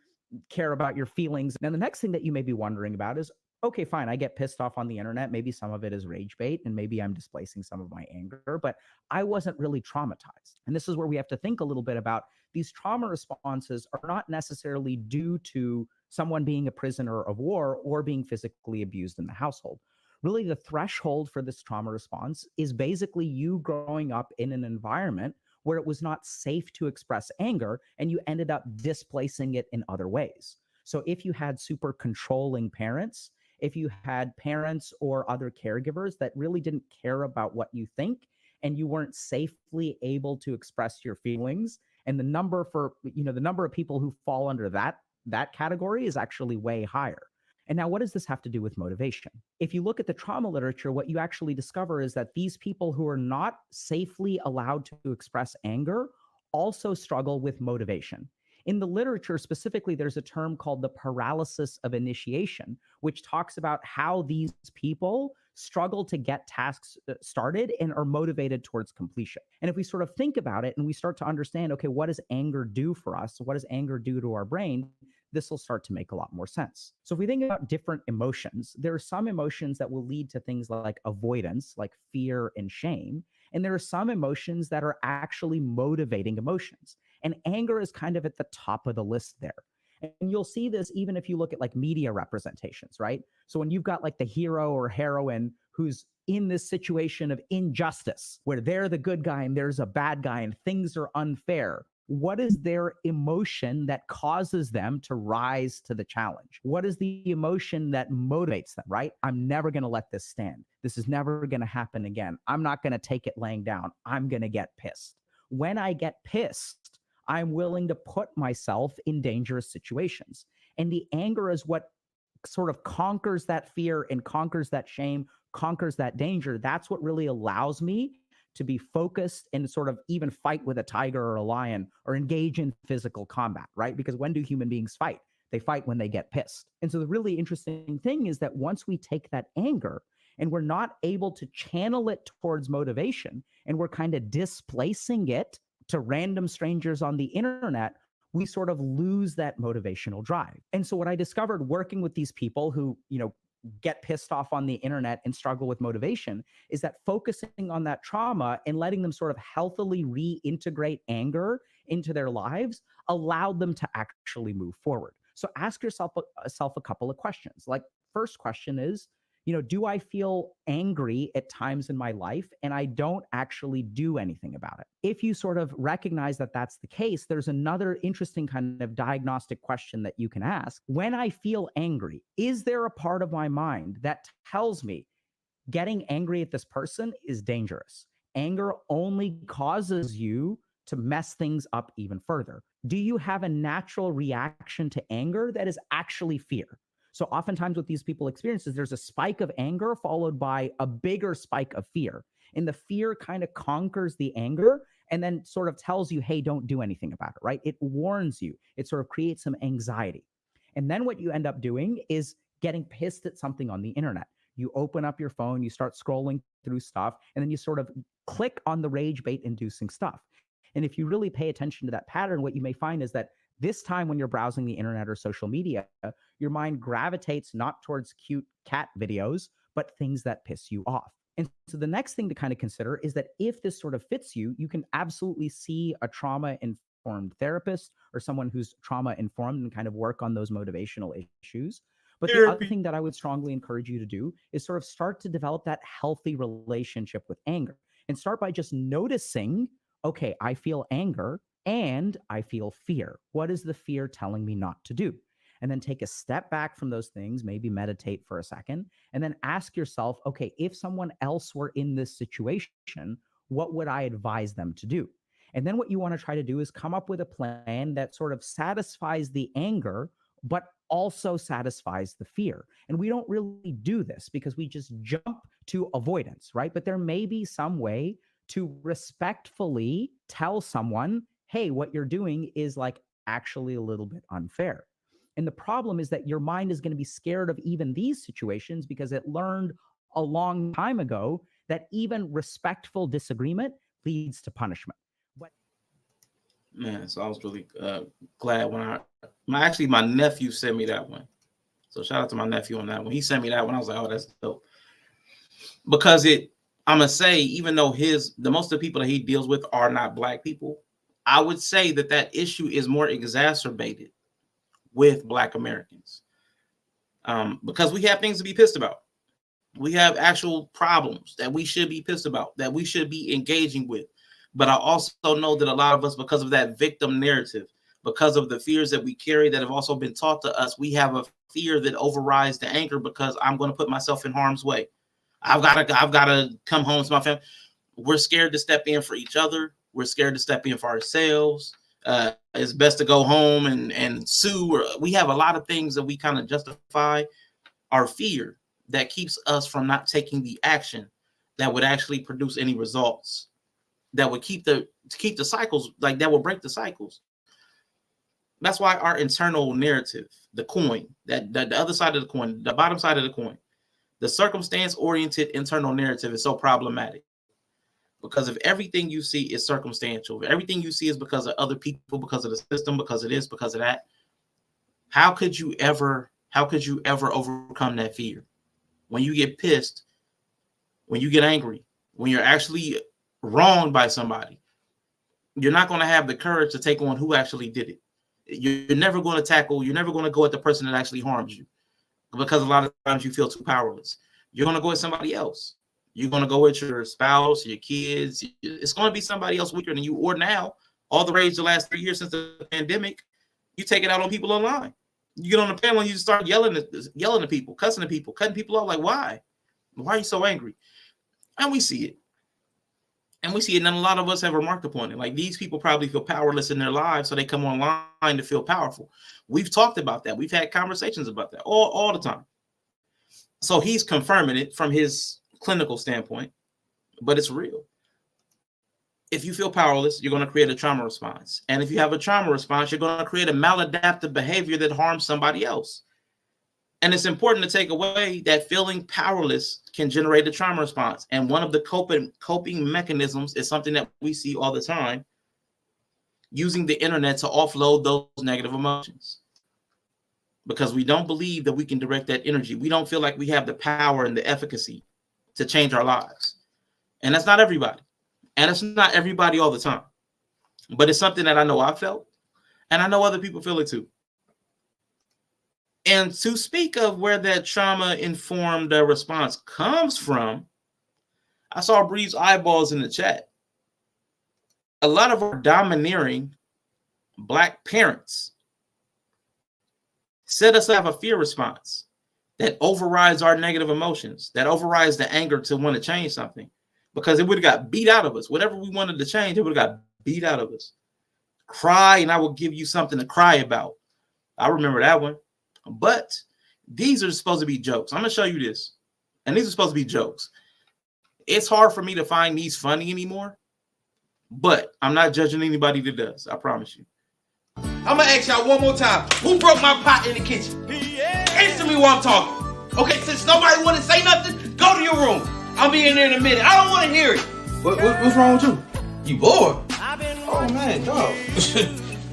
care about your feelings. And the next thing that you may be wondering about is, okay, fine, I get pissed off on the internet. Maybe some of it is rage bait, and maybe I'm displacing some of my anger, but I wasn't really traumatized. And this is where we have to think a little bit about these trauma responses are not necessarily due to someone being a prisoner of war or being physically abused in the household. Really, the threshold for this trauma response is basically you growing up in an environment where it was not safe to express anger, and you ended up displacing it in other ways. So if you had super controlling parents, if you had parents or other caregivers that really didn't care about what you think, and you weren't safely able to express your feelings, and the number of people who fall under that category is actually way higher. And now, what does this have to do with motivation? If you look at the trauma literature, what you actually discover is that these people who are not safely allowed to express anger also struggle with motivation. In the literature specifically, there's a term called the paralysis of initiation, which talks about how these people struggle to get tasks started and are motivated towards completion. And if we sort of think about it and we start to understand, okay, what does anger do for us? What does anger do to our brain? This will start to make a lot more sense. So if we think about different emotions, there are some emotions that will lead to things like avoidance, like fear and shame. And there are some emotions that are actually motivating emotions. And anger is kind of at the top of the list there. And you'll see this even if you look at like media representations, right? So when you've got like the hero or heroine who's in this situation of injustice, where they're the good guy and there's a bad guy and things are unfair, what is their emotion that causes them to rise to the challenge? What is the emotion that motivates them, right? I'm never going to let this stand. This is never going to happen again. I'm not going to take it laying down. I'm going to get pissed. When I get pissed, I'm willing to put myself in dangerous situations. And the anger is what sort of conquers that fear and conquers that shame, conquers that danger. That's what really allows me to be focused and sort of even fight with a tiger or a lion or engage in physical combat, right? Because when do human beings fight? They fight when they get pissed. And so the really interesting thing is that once we take that anger and we're not able to channel it towards motivation, and we're kind of displacing it to random strangers on the internet, we sort of lose that motivational drive. And so what I discovered working with these people who, get pissed off on the internet and struggle with motivation is that focusing on that trauma and letting them sort of healthily reintegrate anger into their lives allowed them to actually move forward. So ask yourself a couple of questions. Like, first question is, do I feel angry at times in my life and I don't actually do anything about it? If you sort of recognize that that's the case, there's another interesting kind of diagnostic question that you can ask. When I feel angry, is there a part of my mind that tells me getting angry at this person is dangerous? Anger only causes you to mess things up even further. Do you have a natural reaction to anger that is actually fear? So oftentimes what these people experience is there's a spike of anger followed by a bigger spike of fear. And the fear kind of conquers the anger, and then sort of tells you, hey, don't do anything about it, right? It warns you. It sort of creates some anxiety. And then what you end up doing is getting pissed at something on the internet. You open up your phone, you start scrolling through stuff, and then you sort of click on the rage bait inducing stuff. And if you really pay attention to that pattern, what you may find is that this time when you're browsing the internet or social media, your mind gravitates not towards cute cat videos, but things that piss you off. And so the next thing to kind of consider is that if this sort of fits you, you can absolutely see a trauma-informed therapist or someone who's trauma-informed and kind of work on those motivational issues. But the other thing that I would strongly encourage you to do is sort of start to develop that healthy relationship with anger, and start by just noticing, okay, I feel anger and I feel fear. What is the fear telling me not to do? And then take a step back from those things, maybe meditate for a second, and then ask yourself, okay, if someone else were in this situation, what would I advise them to do? And then what you want to try to do is come up with a plan that sort of satisfies the anger, but also satisfies the fear. And we don't really do this because we just jump to avoidance, right? But there may be some way to respectfully tell someone, hey, what you're doing is like actually a little bit unfair. And the problem is that your mind is going to be scared of even these situations because it learned a long time ago that even respectful disagreement leads to punishment. Man, so I was really glad when my nephew sent me that one. So shout out to my nephew on that one. He sent me that one. I was like, oh, that's dope. Because I'm gonna say, even though the most of the people that he deals with are not Black people, I would say that issue is more exacerbated with Black Americans, because we have things to be pissed about. We have actual problems that we should be pissed about, that we should be engaging with. But I also know that a lot of us, because of that victim narrative, because of the fears that we carry that have also been taught to us, we have a fear that overrides the anger because I'm going to put myself in harm's way. I've got to come home to my family. We're scared to step in for each other. We're scared to step in for ourselves. It's best to go home and sue. We have a lot of things that we kind of justify our fear that keeps us from not taking the action that would actually produce any results, that would keep the cycles, like that will break the cycles. That's why our internal narrative, the coin, that the other side of the coin, the bottom side of the coin, the circumstance-oriented internal narrative is so problematic. Because if everything you see is circumstantial, if everything you see is because of other people, because of the system, because of this, because of that, how could you ever overcome that fear? When you get pissed, when you get angry, when you're actually wronged by somebody, you're not going to have the courage to take on who actually did it. You're never going to go at the person that actually harmed you, because a lot of times you feel too powerless. You're going to go at somebody else. You're going to go with your spouse, your kids. It's going to be somebody else weaker than you. Or now, all the rage the last 3 years since the pandemic, you take it out on people online. You get on the panel and you start yelling at people, cussing at people, cutting people off. Like, why? Why are you so angry? And we see it. And a lot of us have remarked upon it. Like, these people probably feel powerless in their lives, so they come online to feel powerful. We've talked about that. We've had conversations about that all the time. So he's confirming it from his clinical standpoint, but it's real. If you feel powerless, you're going to create a trauma response. And if you have a trauma response, you're going to create a maladaptive behavior that harms somebody else. And it's important to take away that feeling powerless can generate a trauma response. And one of the coping mechanisms is something that we see all the time, using the internet to offload those negative emotions. Because we don't believe that we can direct that energy. We don't feel like we have the power and the efficacy to change our lives. And that's not everybody. And it's not everybody all the time. But it's something that I know I felt, and I know other people feel it too. And to speak of where that trauma-informed response comes from, I saw Bree's eyeballs in the chat. A lot of our domineering Black parents set us up a fear response that overrides our negative emotions, that overrides the anger to want to change something, because it would have got beat out of us. Whatever we wanted to change, it would have got beat out of us. Cry, and I will give you something to cry about. I remember that one. But these are supposed to be jokes. I'm going to show you this. And these are supposed to be jokes. It's hard for me to find these funny anymore. But I'm not judging anybody that does. I promise you. I'm gonna ask y'all one more time. Who broke my pot in the kitchen? Answer me while I'm talking. Okay, since nobody want to say nothing, go to your room. I'll be in there in a minute. I don't want to hear it. What's wrong with you? You bored? Oh man, dog.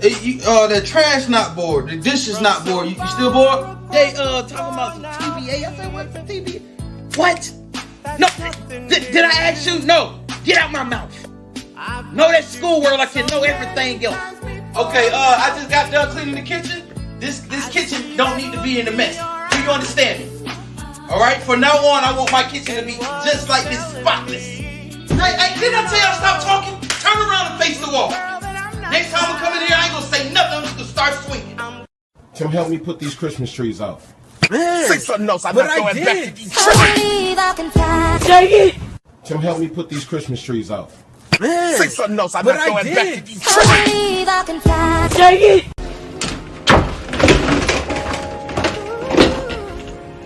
The trash not bored. The dish is not bored. You still bored? They talking about some TBA. I said, what's the TBA? What? No. Did I ask you? No. Get out my mouth. No, that's schoolwork. I can know everything else. Okay, I just got done cleaning the kitchen. This kitchen don't need to be in a mess. Do you understand me? All right. From now on, I want my kitchen to be just like this, spotless. Hey, didn't I tell you stop talking? Turn around and face the wall. Next time I come in here, I ain't gonna say nothing. I'm just gonna start swinging. Tim, help me put these Christmas trees out. Say something else. I'm not going back to these trees. Tim, help me put these Christmas trees out. Say something else. I'm not going back to these trees.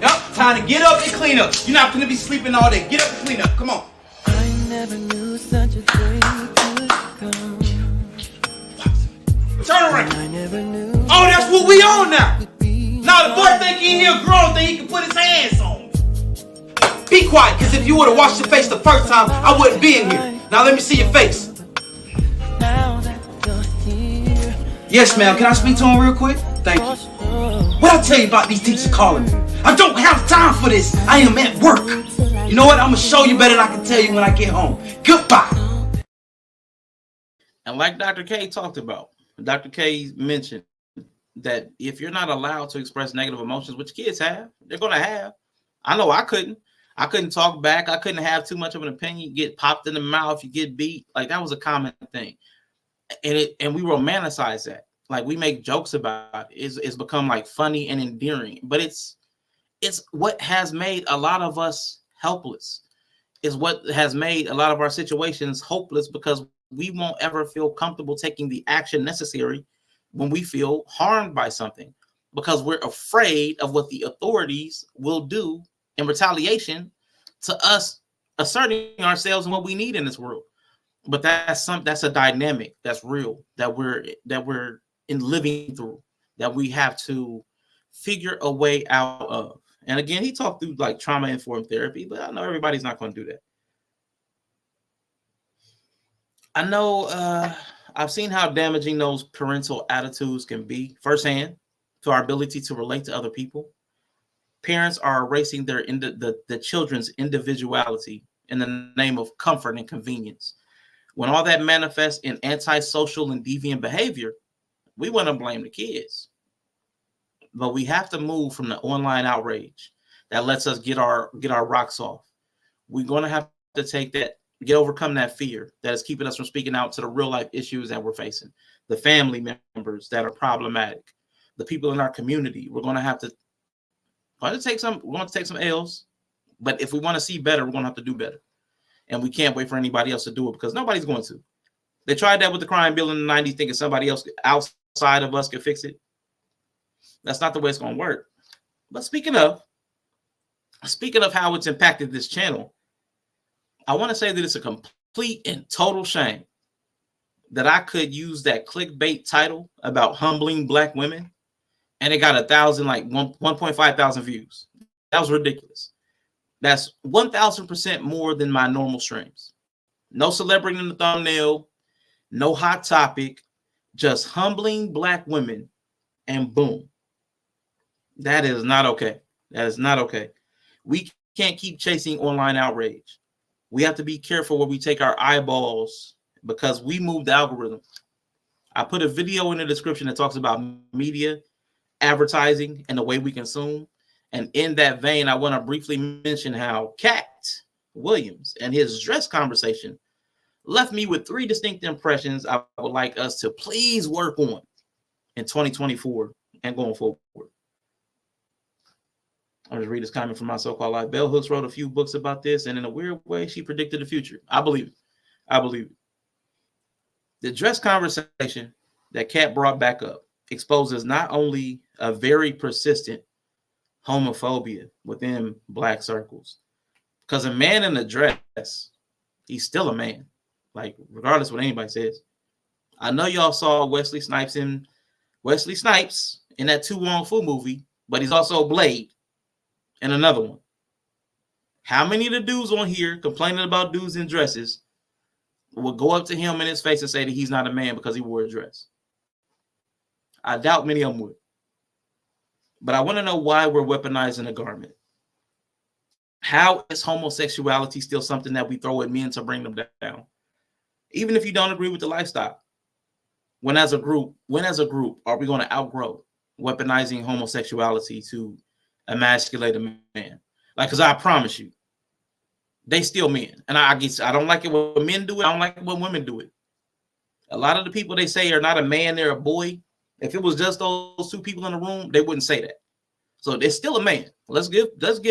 Yup, time to get up and clean up. You're not gonna be sleeping all day. Get up and clean up. Come on. I never knew such a day could come. Turn around. Oh, that's what we on now. Now the boy think he a grown thing he can put his hands on. Be quiet, because if you would have washed your face the first time, I wouldn't be in here. Now let me see your face. Yes, ma'am. Can I speak to him real quick? Thank you. What I tell you about these teachers calling me? I don't have time for this. I am at work. You know what? I'm going to show you better than I can tell you when I get home. Goodbye. And like Dr. K talked about, Dr. K mentioned that if you're not allowed to express negative emotions, which kids have, they're going to have. I know I couldn't. I couldn't talk back. I couldn't have too much of an opinion. You get popped in the mouth. You get beat. Like that was a common thing. And we romanticize that. Like we make jokes about it. It's become like funny and endearing. But it's what has made a lot of us helpless. It's what has made a lot of our situations hopeless because we won't ever feel comfortable taking the action necessary when we feel harmed by something because we're afraid of what the authorities will do in retaliation to us asserting ourselves and what we need in this world. But that's a dynamic that's real that we're in living through that we have to figure a way out of. And again, he talked through like trauma-informed therapy, but I know everybody's not going to do that. I know I've seen how damaging those parental attitudes can be firsthand to our ability to relate to other people. Parents are erasing the children's individuality in the name of comfort and convenience. When all that manifests in antisocial and deviant behavior, we want to blame the kids. But we have to move from the online outrage that lets us get our rocks off. We're going to have to overcome that fear that is keeping us from speaking out to the real life issues that we're facing. The family members that are problematic, the people in our community. We're going to have to take some L's, but if we want to see better, we're going to have to do better. And we can't wait for anybody else to do it because nobody's going to. They tried that with the crime bill in the 90s, thinking somebody else outside of us could fix it. That's not the way it's going to work. But speaking of how it's impacted this channel, I want to say that it's a complete and total shame that I could use that clickbait title about humbling Black women and it got 1.5 thousand views. That was ridiculous. That's 1,000% more than my normal streams. No celebrity in the thumbnail, no hot topic, just humbling Black women, and boom. That is not okay. That is not okay. We can't keep chasing online outrage. We have to be careful where we take our eyeballs because we move the algorithm. I put a video in the description that talks about media, advertising, and the way we consume. And in that vein, I want to briefly mention how Cat Williams and his dress conversation left me with 3 distinct impressions I would like us to please work on in 2024 and going forward. I'll just read this comment from my so-called life. Bell Hooks wrote a few books about this, and in a weird way, she predicted the future. I believe it. I believe it. The dress conversation that Kat brought back up exposes not only a very persistent homophobia within Black circles, because a man in a dress, he's still a man. Like, regardless of what anybody says. I know y'all saw Wesley Snipes in that Tu Wong Fu movie, but he's also Blade in another one. How many of the dudes on here complaining about dudes in dresses will go up to him in his face and say that he's not a man because he wore a dress? I doubt many of them would. But I want to know why we're weaponizing a garment. How is homosexuality still something that we throw at men to bring them down? Even if you don't agree with the lifestyle. When as a group are we going to outgrow weaponizing homosexuality to emasculate a man? Like, because I promise you, they still men. And I don't like it when men do it. I don't like it when women do it. A lot of the people they say are not a man, they're a boy. If it was just those two people in the room, they wouldn't say that. So they're still a man. Let's give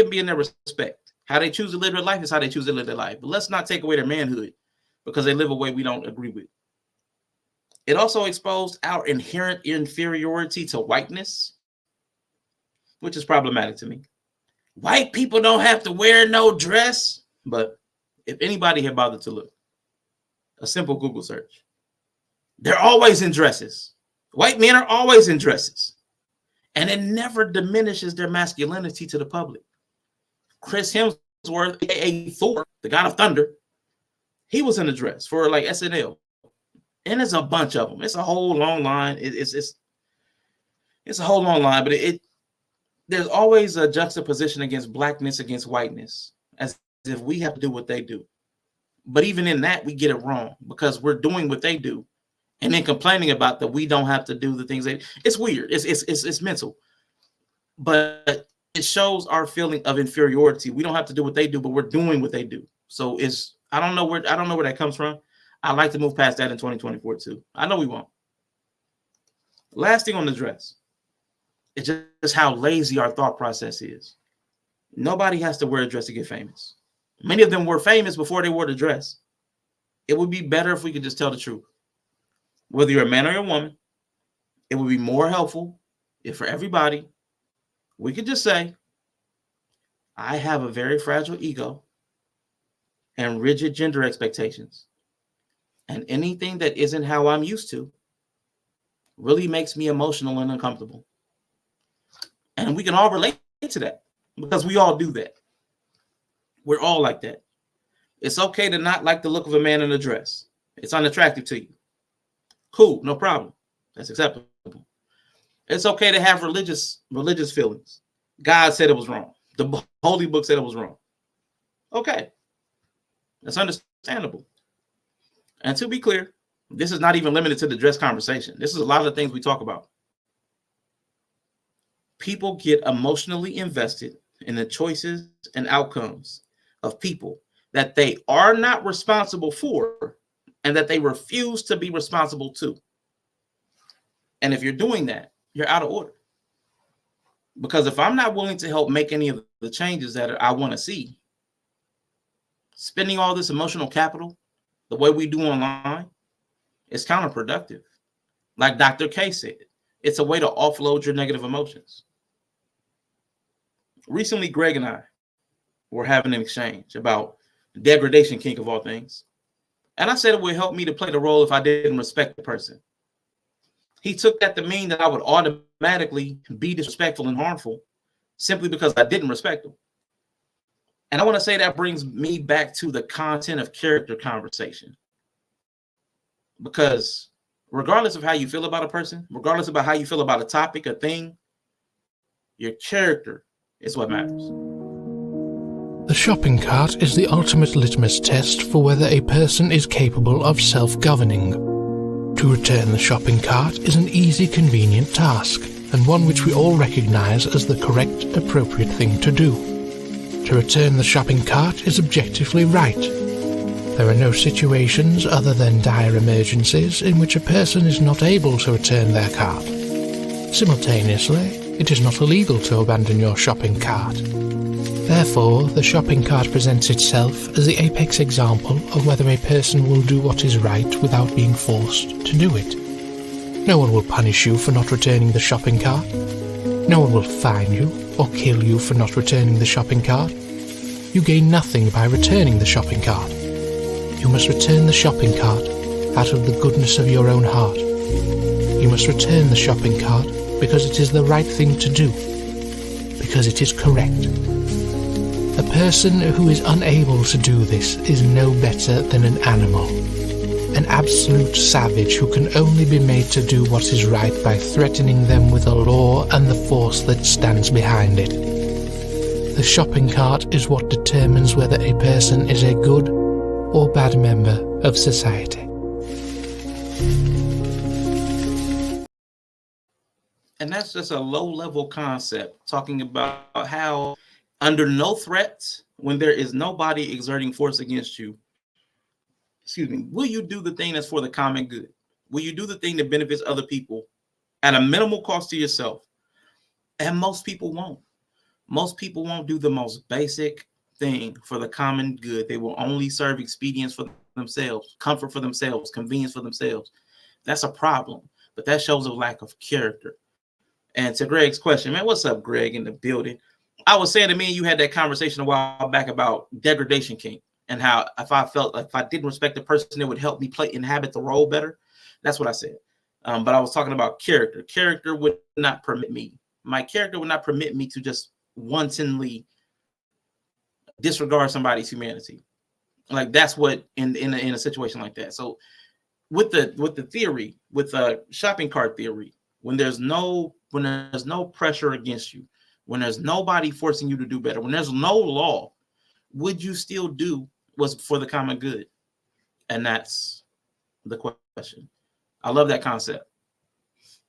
men their respect. How they choose to live their life is how they choose to live their life. But let's not take away their manhood because they live a way we don't agree with. It also exposed our inherent inferiority to whiteness, which is problematic to me. White people don't have to wear no dress. But if anybody had bothered to look, a simple Google search, they're always in dresses. White men are always in dresses. And it never diminishes their masculinity to the public. Chris Hemsworth, aka Thor, the god of thunder, he was in a dress for like SNL. And there's a bunch of them. It's a whole long line. It's a whole long line, but there's always a juxtaposition against blackness against whiteness, as if we have to do what they do. But even in that, we get it wrong because we're doing what they do and then complaining about that we don't have to do the things it's weird. It's mental. But it shows our feeling of inferiority. We don't have to do what they do, but we're doing what they do. So I don't know where that comes from. I'd like to move past that in 2024 too. I know we won't. Last thing on the dress. It's just how lazy our thought process is. Nobody has to wear a dress to get famous. Many of them were famous before they wore the dress. It would be better if we could just tell the truth. Whether you're a man or a woman, it would be more helpful if for everybody, we could just say, I have a very fragile ego and rigid gender expectations. And anything that isn't how I'm used to really makes me emotional and uncomfortable. And we can all relate to that because we all do that. We're all like that. It's okay to not like the look of a man in a dress. It's unattractive to you. Cool, no problem. That's acceptable. It's okay to have religious feelings. God said it was wrong. The Holy Book said it was wrong. Okay. That's understandable. And to be clear, this is not even limited to the dress conversation. This is a lot of the things we talk about. People get emotionally invested in the choices and outcomes of people that they are not responsible for and that they refuse to be responsible to. And if you're doing that, you're out of order. Because if I'm not willing to help make any of the changes that I want to see, spending all this emotional capital the way we do online is counterproductive. Like Dr. K said, it's a way to offload your negative emotions. Recently, Greg and I were having an exchange about degradation kink of all things. And I said it would help me to play the role if I didn't respect the person. He took that to mean that I would automatically be disrespectful and harmful simply because I didn't respect him. And I want to say that brings me back to the content of character conversation. Because regardless of how you feel about a person, regardless about how you feel about a topic, a thing, your character is what matters. The shopping cart is the ultimate litmus test for whether a person is capable of self-governing. To return the shopping cart is an easy, convenient task, and one which we all recognize as the correct, appropriate thing to do. To return the shopping cart is objectively right. There are no situations other than dire emergencies in which a person is not able to return their cart. Simultaneously, it is not illegal to abandon your shopping cart. Therefore, the shopping cart presents itself as the apex example of whether a person will do what is right without being forced to do it. No one will punish you for not returning the shopping cart. No one will fine you or kill you for not returning the shopping cart. You gain nothing by returning the shopping cart. You must return the shopping cart out of the goodness of your own heart. You must return the shopping cart because it is the right thing to do, because it is correct. A person who is unable to do this is no better than an animal, an absolute savage who can only be made to do what is right by threatening them with a law and the force that stands behind it. The shopping cart is what determines whether a person is a good or bad member of society. And that's just a low-level concept, talking about how under no threats, when there is nobody exerting force against you, will you do the thing that's for the common good? Will you do the thing that benefits other people at a minimal cost to yourself? And most people won't. Most people won't do the most basic thing for the common good. They will only serve expedience for themselves, comfort for themselves, convenience for themselves. That's a problem, but that shows a lack of character. And to Greg's question, man, what's up, Greg, in the building? I was saying to me and you had that conversation a while back about degradation king and how if I felt like if I didn't respect the person, it would help me inhabit the role better. That's what I said. But I was talking about character. Character would not permit me. My character would not permit me to just wantonly disregard somebody's humanity. Like that's what in a situation like that. So with the theory, with the shopping cart theory, when there's no pressure against you, when there's nobody forcing you to do better, when there's no law, would you still do what's for the common good? And that's the question. I love that concept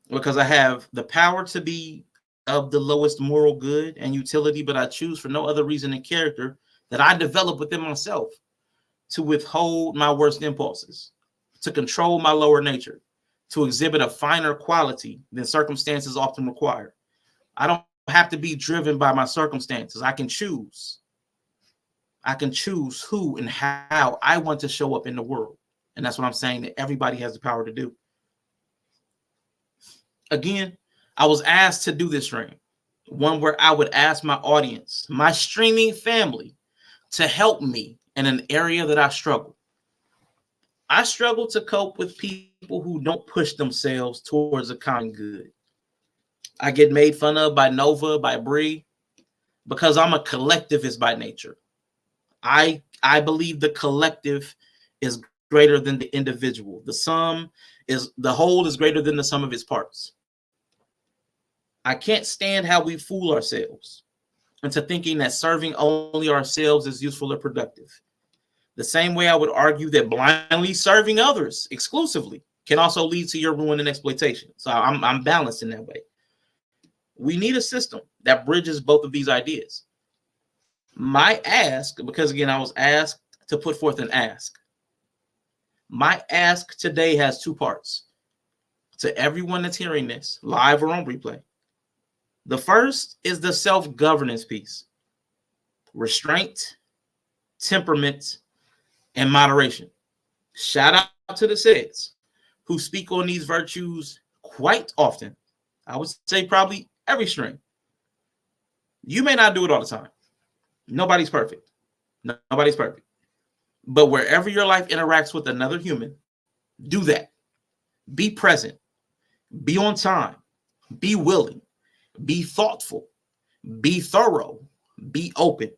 because I have the power to be of the lowest moral good and utility, but I choose for no other reason than character that I develop within myself to withhold my worst impulses, to control my lower nature, to exhibit a finer quality than circumstances often require. I don't have to be driven by my circumstances. I can choose. I can choose who and how I want to show up in the world. And that's what I'm saying that everybody has the power to do. Again, I was asked to do this stream, one where I would ask my audience, my streaming family, to help me in an area that I struggle. I struggle to cope with people who don't push themselves towards a common good. I get made fun of by Nova, by Bree, because I'm a collectivist by nature. I believe the collective is greater than the individual. The whole is greater than the sum of its parts. I can't stand how we fool ourselves into thinking that serving only ourselves is useful or productive. The same way I would argue that blindly serving others exclusively can also lead to your ruin and exploitation. So I'm balanced in that way. We need a system that bridges both of these ideas. My ask, because again, I was asked to put forth an ask. My ask today has two parts. To everyone that's hearing this, live or on replay. The first is the self-governance piece. Restraint, temperament, and moderation. Shout out to the Seds who speak on these virtues quite often. I would say probably every stream. You may not do it all the time. Nobody's perfect. Nobody's perfect. But wherever your life interacts with another human, do that. Be present. Be on time. Be willing. Be thoughtful. Be thorough. Be open.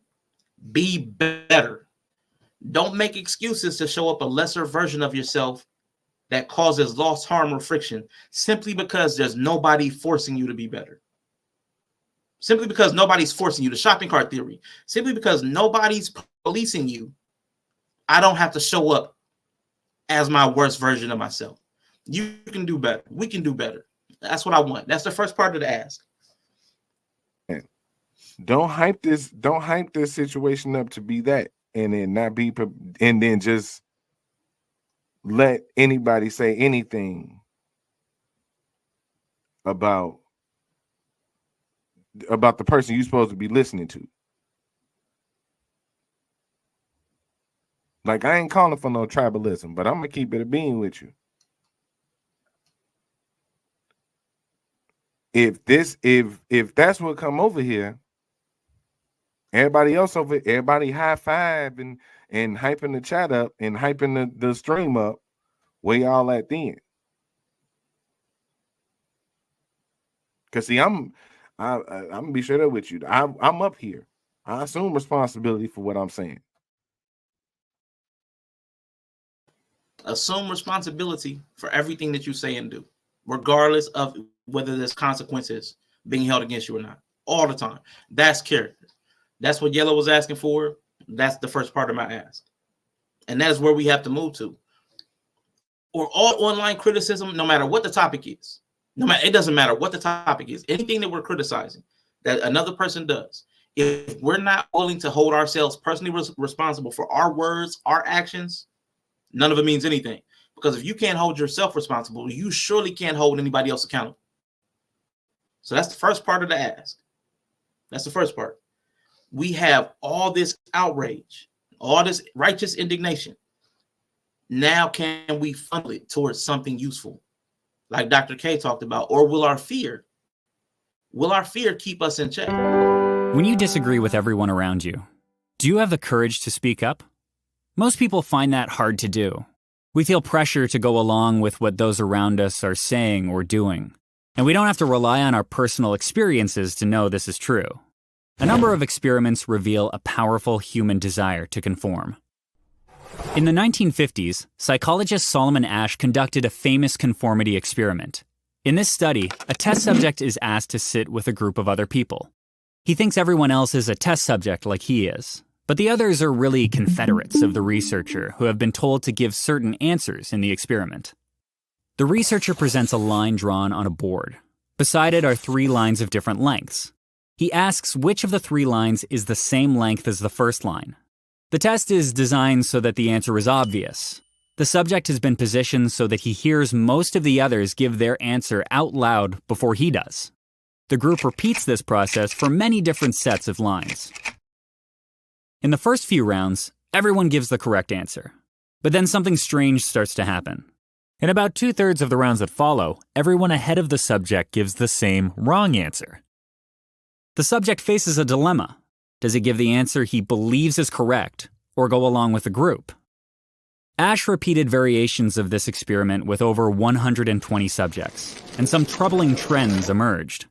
Be better. Don't make excuses to show up a lesser version of yourself that causes loss, harm, or friction simply because there's nobody forcing you to be better. Simply because nobody's forcing you. The shopping cart theory. Simply because nobody's policing you, I don't have to show up as my worst version of myself. You can do better. We can do better. That's what I want. That's the first part of the ask. Don't hype this situation up to be that, and then not be, and then just let anybody say anything about the person you're supposed to be listening to. Like, I ain't calling for no tribalism, but I'm gonna keep it a being with you. If that's what come over here, Everybody else over, everybody high five and hyping the chat up and hyping the stream up. Where y'all at then? Cause see, I'm gonna be straight up with you. I'm up here. I assume responsibility for what I'm saying. Assume responsibility for everything that you say and do, regardless of whether there's consequences being held against you or not. All the time. That's character. That's what Yellow was asking for. That's the first part of my ask. And that is where we have to move to. Or all online criticism, no matter what the topic is. It doesn't matter what the topic is. Anything that we're criticizing that another person does, if we're not willing to hold ourselves personally responsible for our words, our actions, none of it means anything. Because if you can't hold yourself responsible, you surely can't hold anybody else accountable. So that's the first part of the ask. That's the first part. We have all this outrage, all this righteous indignation. Now can we funnel it towards something useful? Like Dr. K talked about, or will our fear keep us in check? When you disagree with everyone around you, do you have the courage to speak up? Most people find that hard to do. We feel pressure to go along with what those around us are saying or doing, and we don't have to rely on our personal experiences to know this is true. A number of experiments reveal a powerful human desire to conform. In the 1950s, psychologist Solomon Asch conducted a famous conformity experiment. In this study, a test subject is asked to sit with a group of other people. He thinks everyone else is a test subject like he is, but the others are really confederates of the researcher who have been told to give certain answers in the experiment. The researcher presents a line drawn on a board. Beside it are 3 lines of different lengths. He asks which of the 3 lines is the same length as the first line. The test is designed so that the answer is obvious. The subject has been positioned so that he hears most of the others give their answer out loud before he does. The group repeats this process for many different sets of lines. In the first few rounds, everyone gives the correct answer. But then something strange starts to happen. In about 2/3 of the rounds that follow, everyone ahead of the subject gives the same wrong answer. The subject faces a dilemma. Does he give the answer he believes is correct, or go along with the group? Asch repeated variations of this experiment with over 120 subjects, and some troubling trends emerged.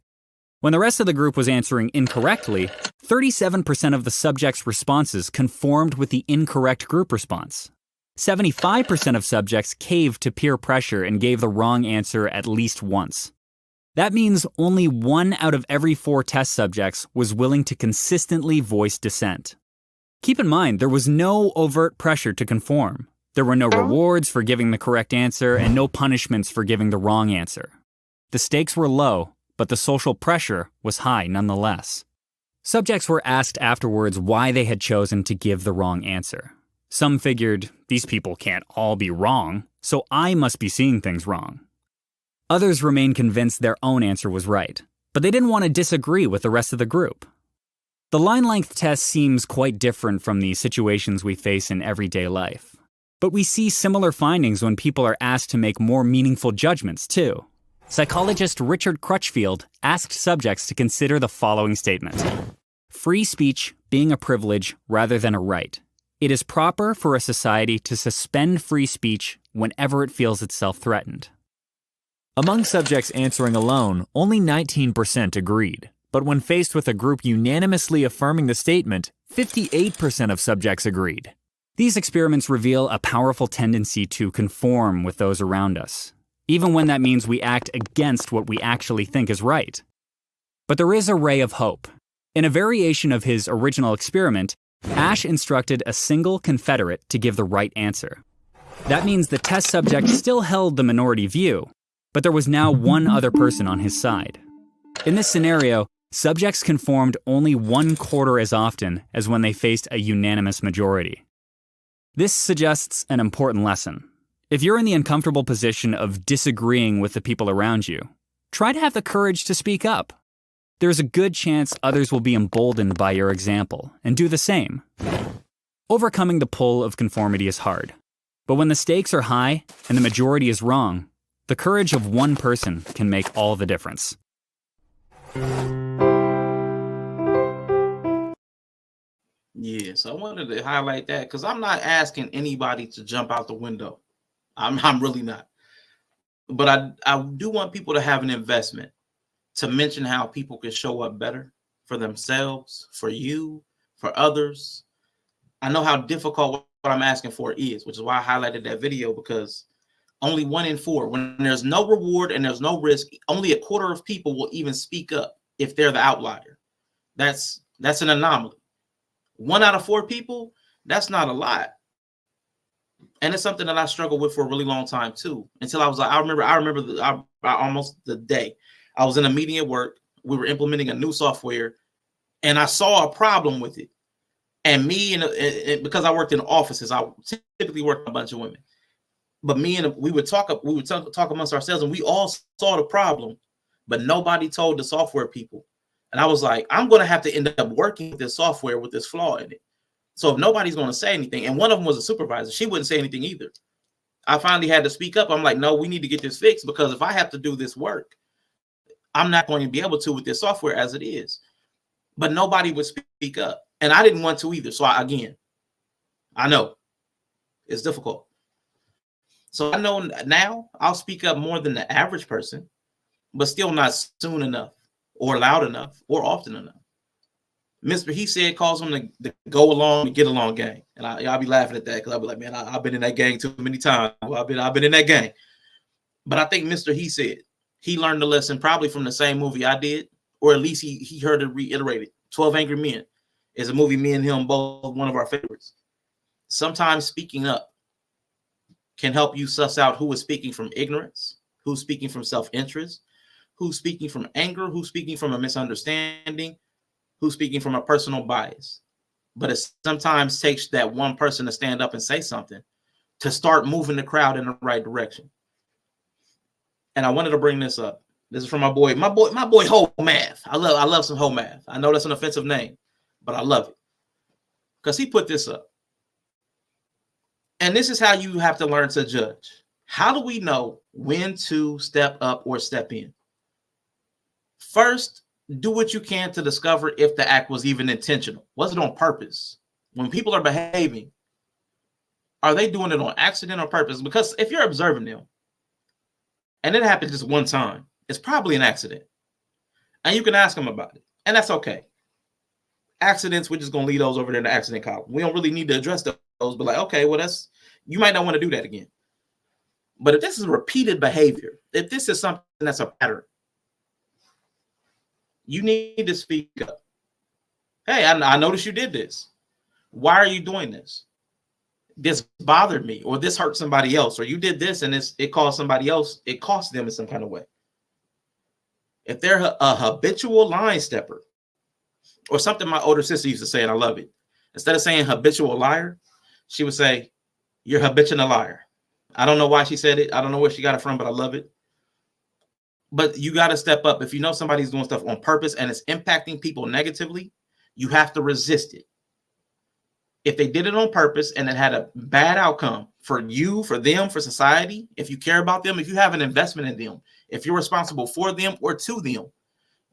When the rest of the group was answering incorrectly, 37% of the subjects' responses conformed with the incorrect group response. 75% of subjects caved to peer pressure and gave the wrong answer at least once. That means only 1 out of every 4 test subjects was willing to consistently voice dissent. Keep in mind, there was no overt pressure to conform. There were no rewards for giving the correct answer and no punishments for giving the wrong answer. The stakes were low, but the social pressure was high nonetheless. Subjects were asked afterwards why they had chosen to give the wrong answer. Some figured, these people can't all be wrong, so I must be seeing things wrong. Others remained convinced their own answer was right, but they didn't want to disagree with the rest of the group. The line length test seems quite different from the situations we face in everyday life. But we see similar findings when people are asked to make more meaningful judgments, too. Psychologist Richard Crutchfield asked subjects to consider the following statement. Free speech being a privilege rather than a right. It is proper for a society to suspend free speech whenever it feels itself threatened. Among subjects answering alone, only 19% agreed. But when faced with a group unanimously affirming the statement, 58% of subjects agreed. These experiments reveal a powerful tendency to conform with those around us, even when that means we act against what we actually think is right. But there is a ray of hope. In a variation of his original experiment, Asch instructed a single confederate to give the right answer. That means the test subject still held the minority view, but there was now one other person on his side. In this scenario, subjects conformed only 1/4 as often as when they faced a unanimous majority. This suggests an important lesson. If you're in the uncomfortable position of disagreeing with the people around you, try to have the courage to speak up. There's a good chance others will be emboldened by your example and do the same. Overcoming the pull of conformity is hard, but when the stakes are high and the majority is wrong, the courage of one person can make all the difference. Yeah, so I wanted to highlight that because I'm not asking anybody to jump out the window. I'm really not. But I do want people to have an investment, to mention how people can show up better for themselves, for you, for others. I know how difficult what I'm asking for is, which is why I highlighted that video, because only 1 in 4, when there's no reward and there's no risk, only a quarter of people will even speak up if they're the outlier. That's an anomaly. 1 out of 4 people, that's not a lot. And it's something that I struggled with for a really long time too. Until I was like, I remember almost the day I was in a meeting at work. We were implementing a new software, and I saw a problem with it. And me and because I worked in offices, I typically work with a bunch of women. But we would talk amongst ourselves, and we all saw the problem, but nobody told the software people. And I was like, I'm going to have to end up working with this software with this flaw in it. So if nobody's going to say anything, and one of them was a supervisor, she wouldn't say anything either. I finally had to speak up. I'm like, no, we need to get this fixed, because if I have to do this work, I'm not going to be able to with this software as it is. But nobody would speak up, and I didn't want to either. So I know it's difficult. So I know now I'll speak up more than the average person, but still not soon enough or loud enough or often enough. Mr. He Said calls him the go along and get along gang. And I'll be laughing at that, because I'll be like, man, I've been in that gang too many times. I've been in that gang. But I think Mr. He Said, he learned the lesson probably from the same movie I did, or at least he heard it reiterated. 12 Angry Men is a movie me and him both one of our favorites. Sometimes speaking up can help you suss out who is speaking from ignorance, who's speaking from self-interest, who's speaking from anger, who's speaking from a misunderstanding, who's speaking from a personal bias. But it sometimes takes that one person to stand up and say something to start moving the crowd in the right direction. And I wanted to bring this up. This is from my boy Whole Math. I love some Whole Math. I know that's an offensive name, but I love it, because he put this up. And this is how you have to learn to judge. How do we know when to step up or step in? First, do what you can to discover if the act was even intentional. Was it on purpose? When people are behaving, are they doing it on accident or purpose? Because if you're observing them, and it happened just one time, it's probably an accident. And you can ask them about it. And that's okay. Accidents, we're just going to leave those over there in the accident column. We don't really need to address those, but like, okay, well, you might not want to do that again. But if this is repeated behavior, if this is something that's a pattern, you need to speak up. Hey, I noticed you did this. Why are you doing this? This bothered me, or this hurt somebody else, or you did this and it caused somebody else, it cost them in some kind of way. If they're a habitual line stepper, or something my older sister used to say, and I love it. Instead of saying habitual liar, she would say, you're habitual liar. I don't know why she said it. I don't know where she got it from, but I love it. But you got to step up. If you know somebody's doing stuff on purpose and it's impacting people negatively, you have to resist it. If they did it on purpose and it had a bad outcome for you, for them, for society, if you care about them, if you have an investment in them, if you're responsible for them or to them,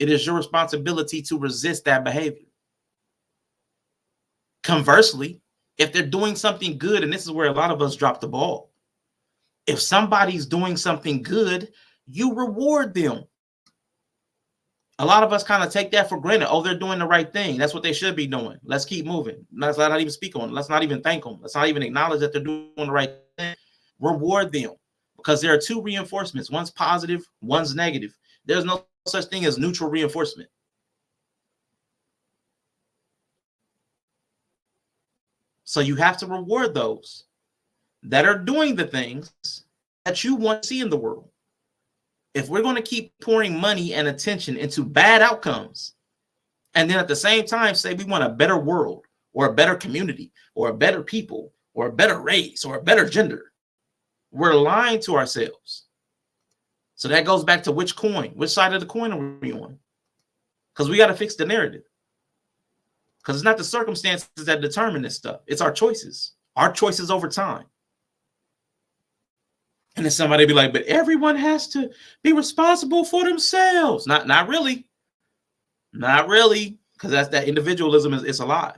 it is your responsibility to resist that behavior. Conversely, if they're doing something good, and this is where a lot of us drop the ball, if somebody's doing something good, you reward them. A lot of us kind of take that for granted. Oh, they're doing the right thing. That's what they should be doing. Let's keep moving. Let's not even speak on it. Let's not even thank them. Let's not even acknowledge that they're doing the right thing. Reward them, because there are 2 reinforcements. One's positive, one's negative. There's no such thing as neutral reinforcement. So you have to reward those that are doing the things that you want to see in the world. If we're going to keep pouring money and attention into bad outcomes, and then at the same time say we want a better world, or a better community, or a better people, or a better race, or a better gender, we're lying to ourselves. So that goes back to which side of the coin are we on? Because we got to fix the narrative. Because it's not the circumstances that determine this stuff. It's our choices over time. And then somebody be like, but everyone has to be responsible for themselves. Not really. Not really. Because that individualism is a lie.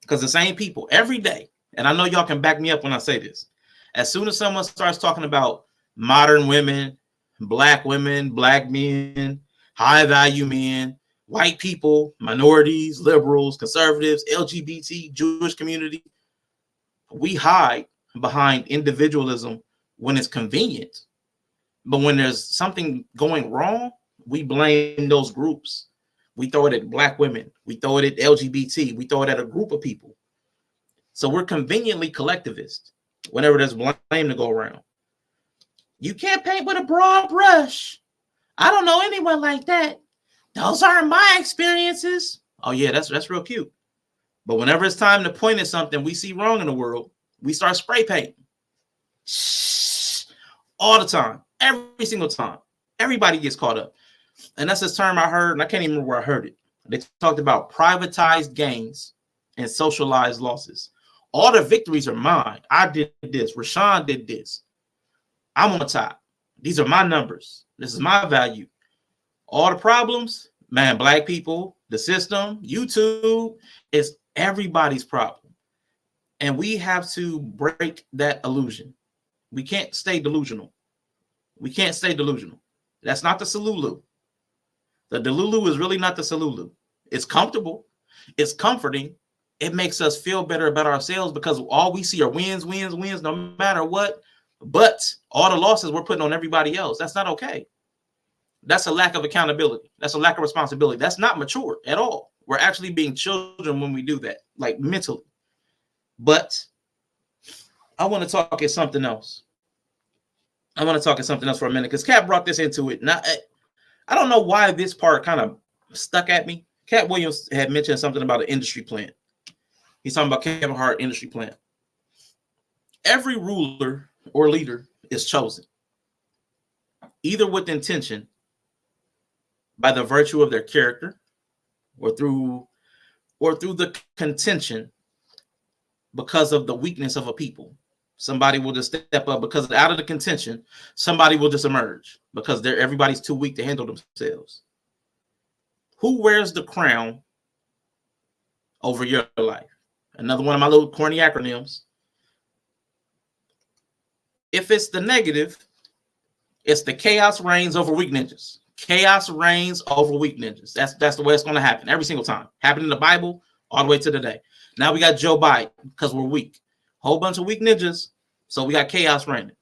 Because the same people every day, and I know y'all can back me up when I say this, as soon as someone starts talking about modern women, black men, high value men, white people, minorities, liberals, conservatives, LGBT, Jewish community, we hide behind individualism when it's convenient. But when there's something going wrong, we blame those groups. We throw it at black women. We throw it at LGBT. We throw it at a group of people. So we're conveniently collectivist whenever there's blame to go around. You can't paint with a broad brush. I don't know anyone like that. Those aren't my experiences. Oh yeah, that's real cute. But whenever it's time to point at something we see wrong in the world, we start spray painting. All the time, every single time. Everybody gets caught up. And that's this term I heard, and I can't even remember where I heard it. They talked about privatized gains and socialized losses. All the victories are mine. I did this. Rashawn did this. I'm on top. These are my numbers. This is my value. All the problems, man, black people, the system, YouTube, is everybody's problem. And we have to break that illusion. We can't stay delusional. We can't stay delusional. That's not the Salulu. The Delulu is really not the Salulu. It's comfortable. It's comforting. It makes us feel better about ourselves because all we see are wins, no matter what. But all the losses we're putting on everybody else. That's not okay. That's a lack of accountability. That's a lack of responsibility. That's not mature at all. We're actually being children when we do that, like mentally. But I want to talk at something else. I want to talk at something else for a minute because Kat brought this into it. Now, I don't know why this part kind of stuck at me. Cat Williams had mentioned something about an industry plan. He's talking about Kevin Hart industry plan. Every ruler or leader is chosen either with intention by the virtue of their character or through the contention because of the weakness of a people. Somebody will just step up because out of the contention, somebody will just emerge because everybody's too weak to handle themselves. Who wears the crown over your life? Another one of my little corny acronyms. If it's the negative, it's the chaos reigns over weak ninjas. Chaos reigns over weak ninjas. That's the way it's going to happen every single time. Happened in the Bible all the way to today. Now we got Joe Biden because we're weak. Whole bunch of weak ninjas. So we got chaos reigning.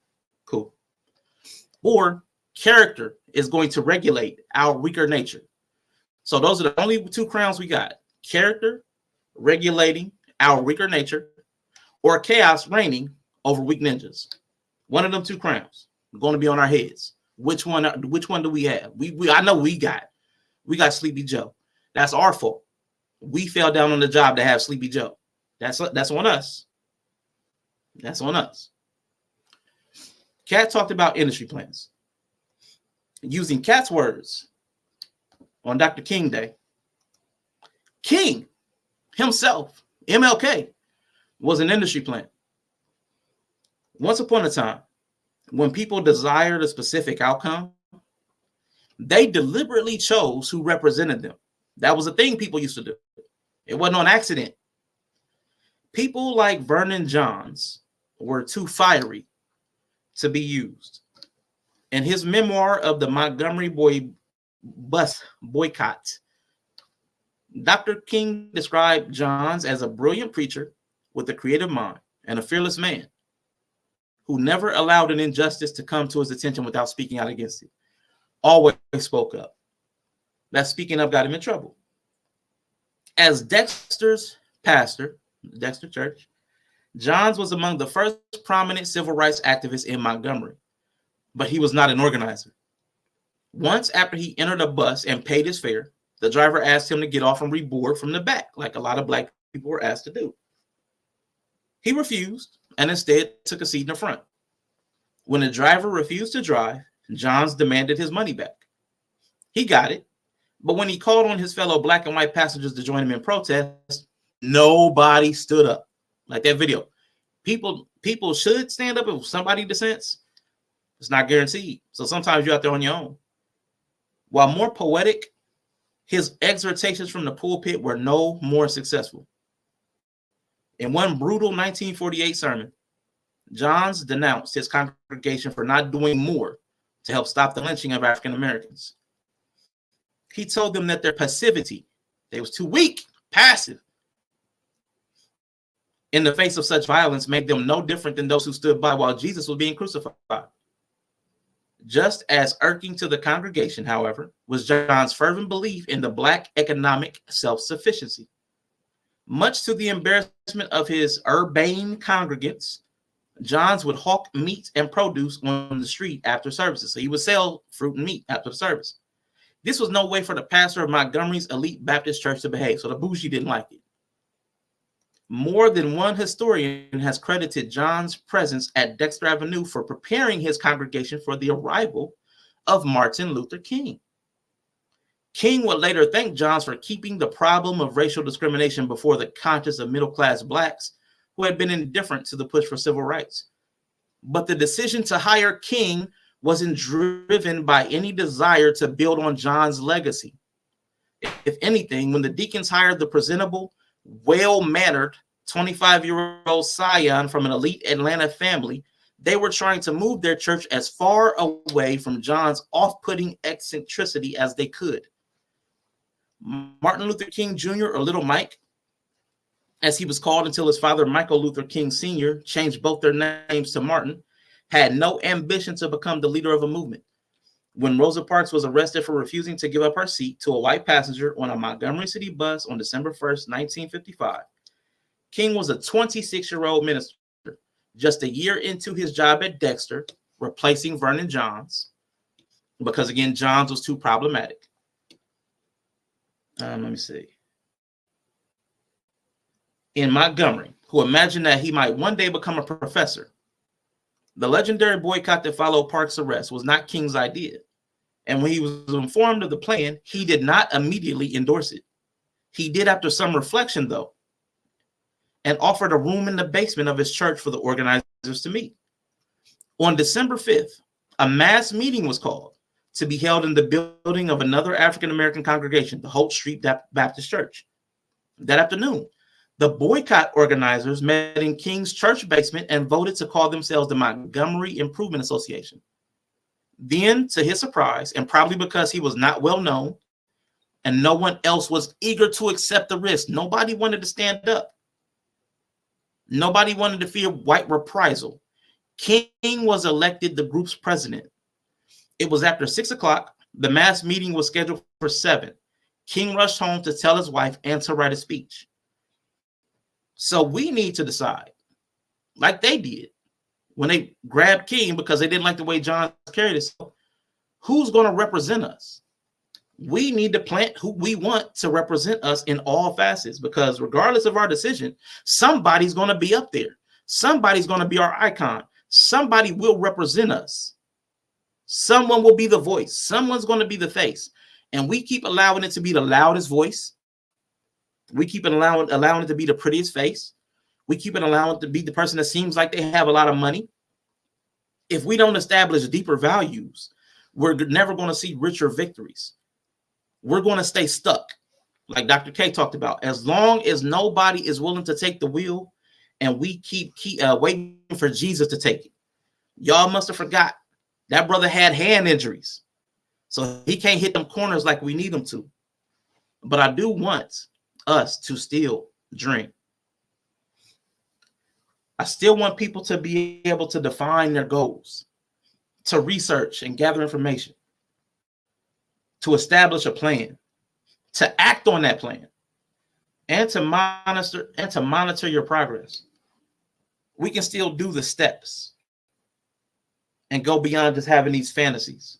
Cool. Or character is going to regulate our weaker nature. So those are the only two crowns we got. Character regulating our weaker nature, or chaos reigning over weak ninjas. One of them two crowns going to be on our heads. Which one do we have? I know we got Sleepy Joe. That's our fault. We fell down on the job to have Sleepy Joe. That's on us. That's on us. Kat talked about industry plans. Using Kat's words on Dr. King Day, King himself, MLK, was an industry plan. Once upon a time, when people desired a specific outcome, they deliberately chose who represented them. That was a thing people used to do. It wasn't on accident. People like Vernon Johns were too fiery to be used. In his memoir of the Montgomery bus boycott, Dr. King described Johns as a brilliant preacher with a creative mind and a fearless man who never allowed an injustice to come to his attention without speaking out against it. Always spoke up. That speaking up got him in trouble. As Dexter's pastor, Dexter Church, Johns was among the first prominent civil rights activists in Montgomery, but he was not an organizer. Once after he entered a bus and paid his fare, the driver asked him to get off and reboard from the back, like a lot of black people were asked to do. He refused and instead took a seat in the front. When the driver refused to drive, Johns demanded his money back. He got it, but when he called on his fellow black and white passengers to join him in protest, nobody stood up. Like that video. People should stand up if somebody dissents. It's not guaranteed. So sometimes you're out there on your own. While more poetic, his exhortations from the pulpit were no more successful. In one brutal 1948 sermon, Johns denounced his congregation for not doing more to help stop the lynching of African Americans. He told them that their passivity, they was too weak, passive, in the face of such violence made them no different than those who stood by while Jesus was being crucified. Just as irking to the congregation, however, was John's fervent belief in the Black economic self-sufficiency. Much to the embarrassment of his urbane congregants, Johns would hawk meat and produce on the street after services. So he would sell fruit and meat after the service. This was no way for the pastor of Montgomery's elite Baptist church to behave, so the bougie didn't like it. More than one historian has credited John's presence at Dexter Avenue for preparing his congregation for the arrival of Martin Luther King. King would later thank Johns for keeping the problem of racial discrimination before the conscience of middle-class blacks who had been indifferent to the push for civil rights. But the decision to hire King wasn't driven by any desire to build on John's legacy. If anything, when the deacons hired the presentable, well-mannered 25-year-old scion from an elite Atlanta family, they were trying to move their church as far away from John's off-putting eccentricity as they could. Martin Luther King Jr., or Little Mike, as he was called until his father, Michael Luther King Sr., changed both their names to Martin, had no ambition to become the leader of a movement. When Rosa Parks was arrested for refusing to give up her seat to a white passenger on a Montgomery City bus on December 1st, 1955, King was a 26-year-old minister, just a year into his job at Dexter, replacing Vernon Johns, because, again, Johns was too problematic. Let me see. In Montgomery, who imagined that he might one day become a professor. The legendary boycott that followed Parks' arrest was not King's idea. And when he was informed of the plan, he did not immediately endorse it. He did after some reflection, though, and offered a room in the basement of his church for the organizers to meet. On December 5th, a mass meeting was called to be held in the building of another African-American congregation, the Holt Street Baptist Church. That afternoon, the boycott organizers met in King's church basement and voted to call themselves the Montgomery Improvement Association. Then, to his surprise, and probably because he was not well known and no one else was eager to accept the risk, nobody wanted to stand up. Nobody wanted to fear white reprisal. King was elected the group's president. It was after 6 o'clock. The mass meeting was scheduled for 7. King rushed home to tell his wife and to write a speech. So we need to decide, like they did when they grabbed King because they didn't like the way John carried himself, who's going to represent us? We need to plant who we want to represent us in all facets, because regardless of our decision, somebody's going to be up there. Somebody's going to be our icon. Somebody will represent us. Someone will be the voice. Someone's going to be the face. And we keep allowing it to be the loudest voice. We keep allowing it to be the prettiest face. We keep allowing it to be the person that seems like they have a lot of money. If we don't establish deeper values, we're never going to see richer victories. We're going to stay stuck, like Dr. K talked about. As long as nobody is willing to take the wheel and we keep waiting for Jesus to take it. Y'all must have forgot that brother had hand injuries, so he can't hit them corners like we need him to. But I do want us to still drink. I still want people to be able to define their goals, to research and gather information, to establish a plan, to act on that plan, and to monitor your progress. We can still do the steps and go beyond just having these fantasies.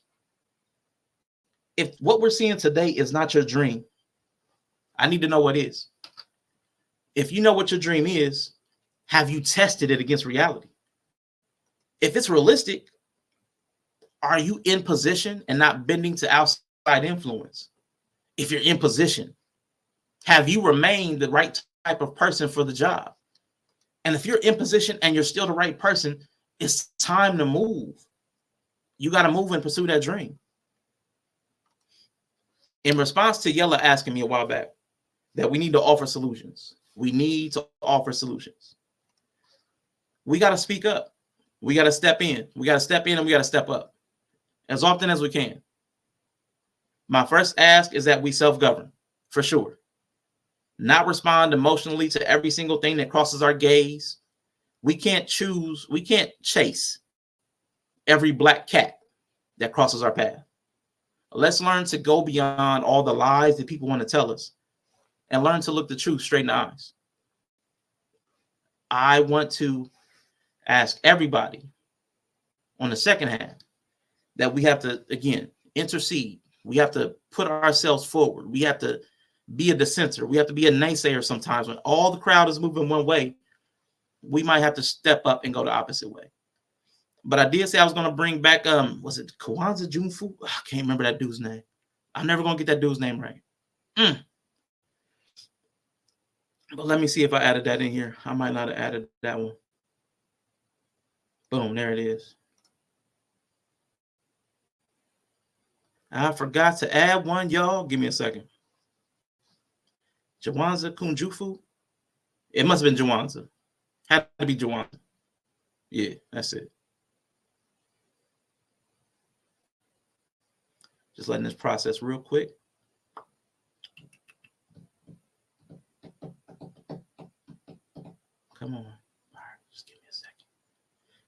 If what we're seeing today is not your dream, I need to know what is. If you know what your dream is, have you tested it against reality? If it's realistic, are you in position and not bending to outside influence? If you're in position, have you remained the right type of person for the job? And if you're in position and you're still the right person, it's time to move. You got to move and pursue that dream. In response to Yella asking me a while back that we need to offer solutions, We need to offer solutions. We got to speak up. We got to step in. We got to step in and we got to step up as often as we can. My first ask is that we self-govern, for sure. Not respond emotionally to every single thing that crosses our gaze. We can't chase every black cat that crosses our path. Let's learn to go beyond all the lies that people want to tell us and learn to look the truth straight in the eyes. I want to ask everybody on the second half that we have to, again, intercede. We have to put ourselves forward. We have to be a dissenter. We have to be a naysayer sometimes. When all the crowd is moving one way, we might have to step up and go the opposite way. But I did say I was going to bring back, was it Kwanzaa Junfu? I can't remember that dude's name. I'm never going to get that dude's name right. But let me see if I added that in here. I might not have added that one. Boom, there it is. I forgot to add one, y'all. Give me a second. Jawanza Kunjufu. It must have been Jawanza. Had to be Jawanza. Yeah, that's it. Just letting this process real quick. Come on. All right, just give me a second.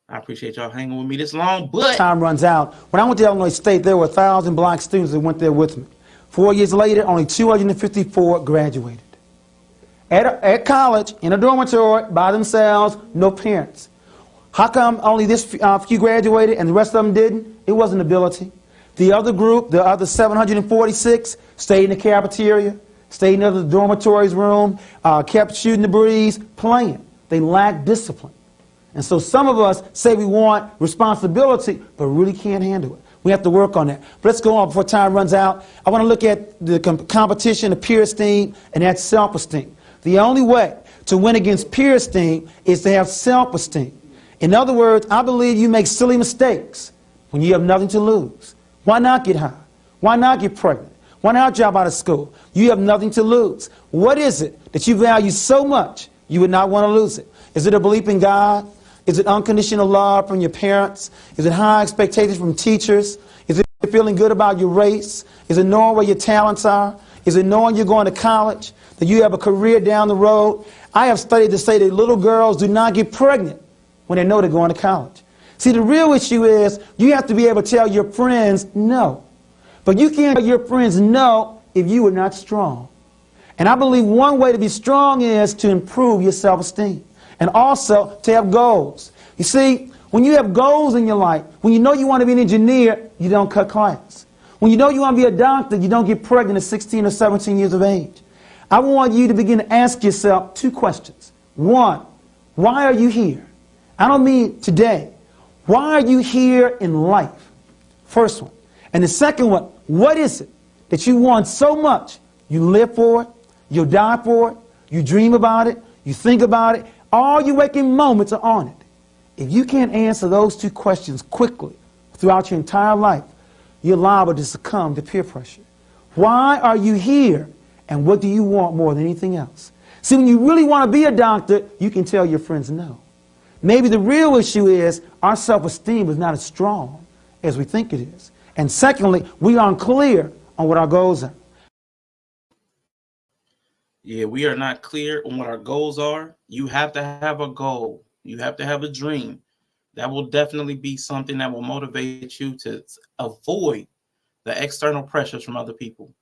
I appreciate y'all hanging with me this long, but time runs out. When I went to Illinois State, there were 1,000 black students that went there with me. 4 years later, only 254 graduated. At college, in a dormitory, by themselves, no parents. How come only this few graduated and the rest of them didn't? It wasn't ability. The other group, the other 746, stayed in the cafeteria, stayed in the other dormitories room, kept shooting the breeze, playing. They lacked discipline. And so some of us say we want responsibility, but really can't handle it. We have to work on that. But let's go on before time runs out. I want to look at the competition of peer esteem, and that's self-esteem. The only way to win against peer esteem is to have self-esteem. In other words, I believe you make silly mistakes when you have nothing to lose. Why not get high? Why not get pregnant? Why not drop out of school? You have nothing to lose. What is it that you value so much you would not want to lose it? Is it a belief in God? Is it unconditional love from your parents? Is it high expectations from teachers? Is it feeling good about your race? Is it knowing where your talents are? Is it knowing you're going to college, that you have a career down the road? I have studied to say that little girls do not get pregnant when they know they're going to college. See, the real issue is you have to be able to tell your friends no. But you can't tell your friends no if you are not strong. And I believe one way to be strong is to improve your self-esteem and also to have goals. You see, when you have goals in your life, when you know you want to be an engineer, you don't cut class. When you know you want to be a doctor, you don't get pregnant at 16 or 17 years of age. I want you to begin to ask yourself two questions. One, why are you here? I don't mean today. Why are you here in life? First one. And the second one, what is it that you want so much? You live for it, you'll die for it, you dream about it, you think about it, all your waking moments are on it. If you can't answer those two questions quickly throughout your entire life, you're liable to succumb to peer pressure. Why are you here? And what do you want more than anything else? See, when you really want to be a doctor, you can tell your friends no. Maybe the real issue is our self-esteem is not as strong as we think it is. And secondly, we aren't clear on what our goals are. Yeah, we are not clear on what our goals are. You have to have a goal. You have to have a dream. That will definitely be something that will motivate you to avoid the external pressures from other people.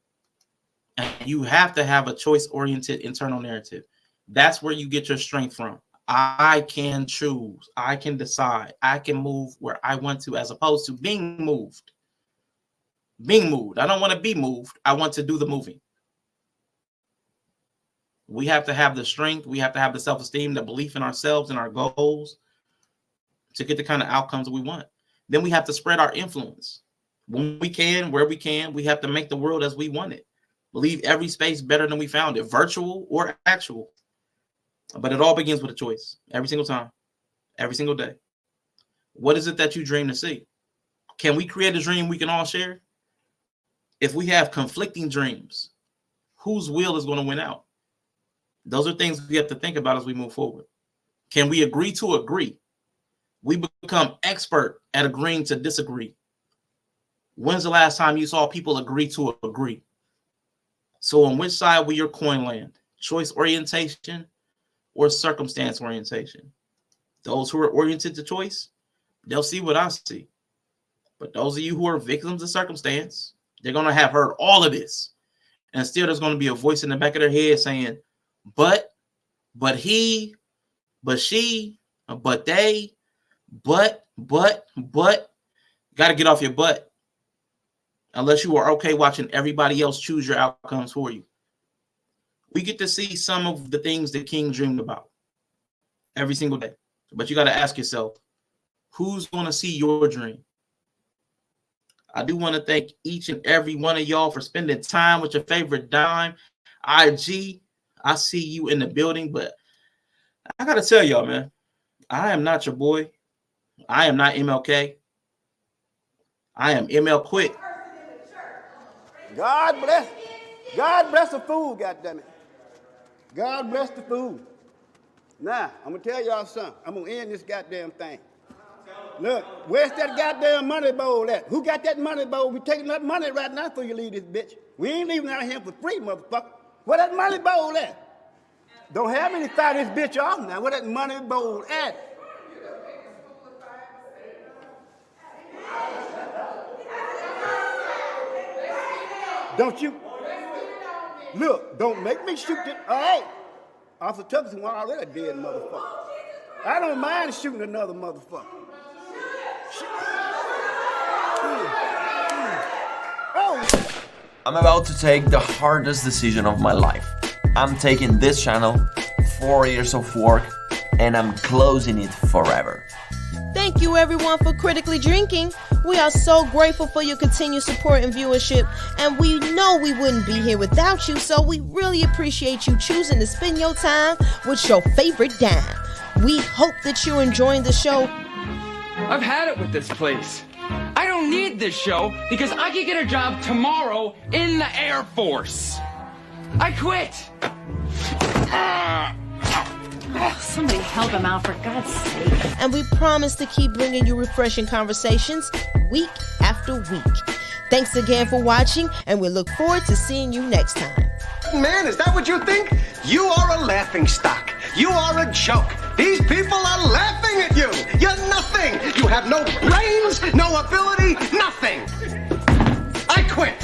And you have to have a choice-oriented internal narrative. That's where you get your strength from. I can choose. I can decide. I can move where I want to, as opposed to being moved. Being moved. I don't want to be moved. I want to do the moving. We have to have the strength. We have to have the self-esteem, the belief in ourselves and our goals to get the kind of outcomes we want. Then we have to spread our influence. When we can, where we can, we have to make the world as we want it. Leave every space better than we found it, virtual or actual. But it all begins with a choice every single time, every single day. What is it that you dream to see? Can we create a dream we can all share? If we have conflicting dreams, whose will is going to win out? Those are things we have to think about as we move forward. Can we agree to agree? We become expert at agreeing to disagree. When's the last time you saw people agree to agree? So on which side will your coin land? Choice orientation or circumstance orientation? Those who are oriented to choice, they'll see what I see. But those of you who are victims of circumstance, they're going to have heard all of this. And still there's going to be a voice in the back of their head saying, but he, but she, but they, but, got to get off your butt. Unless you are okay watching everybody else choose your outcomes for you. We get to see some of the things that King dreamed about every single day. But you got to ask yourself, who's going to see your dream? I do want to thank each and every one of y'all for spending time with your favorite dime. IG, I see you in the building, but I got to tell y'all, man, I am not your boy. I am not MLK. I am ML Quick. God bless the food, goddammit. God bless the food. Now, I'm going to tell y'all something. I'm going to end this goddamn thing. Look, where's that goddamn money bowl at? Who got that money bowl? We taking that money right now before you leave this bitch. We ain't leaving out here for free, motherfucker. Where that money bowl at? Don't have any fire this bitch off now. Where that money bowl at? Don't you? Look, don't make me shoot it. All right. Officer Tuckerson was already a dead motherfucker. I don't mind shooting another motherfucker. Oh. I'm about to take the hardest decision of my life. I'm taking this channel, 4 years of work, and I'm closing it forever. Thank you everyone for critically drinking. We are so grateful for your continued support and viewership, and we know we wouldn't be here without you, so we really appreciate you choosing to spend your time with your favorite dime. We hope that you're enjoying the show. I've had it with this place. I don't need this show because I can get a job tomorrow in the Air Force. I quit. Oh, somebody help him out, for God's sake. And we promise to keep bringing you refreshing conversations week after week. Thanks again for watching, and we look forward to seeing you next time. Man, is that what you think? You are a laughingstock. You are a joke. These people are laughing at you. You're nothing. You have no brains, no ability, nothing. I quit.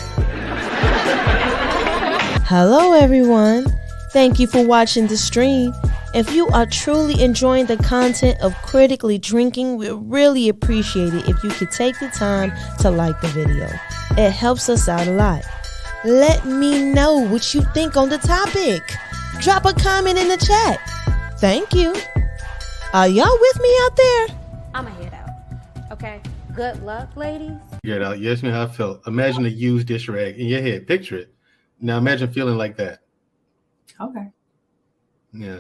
Hello, everyone. Thank you for watching the stream. If you are truly enjoying the content of Critically Drinking, we really appreciate it if you could take the time to like the video. It helps us out a lot. Let me know what you think on the topic. Drop a comment in the chat. Thank you. Are y'all with me out there? I'ma head out. Okay. Good luck, ladies. Get out. Yes, me how I felt. Imagine a used dish rag in your head. Picture it. Now imagine feeling like that. Okay. Yeah.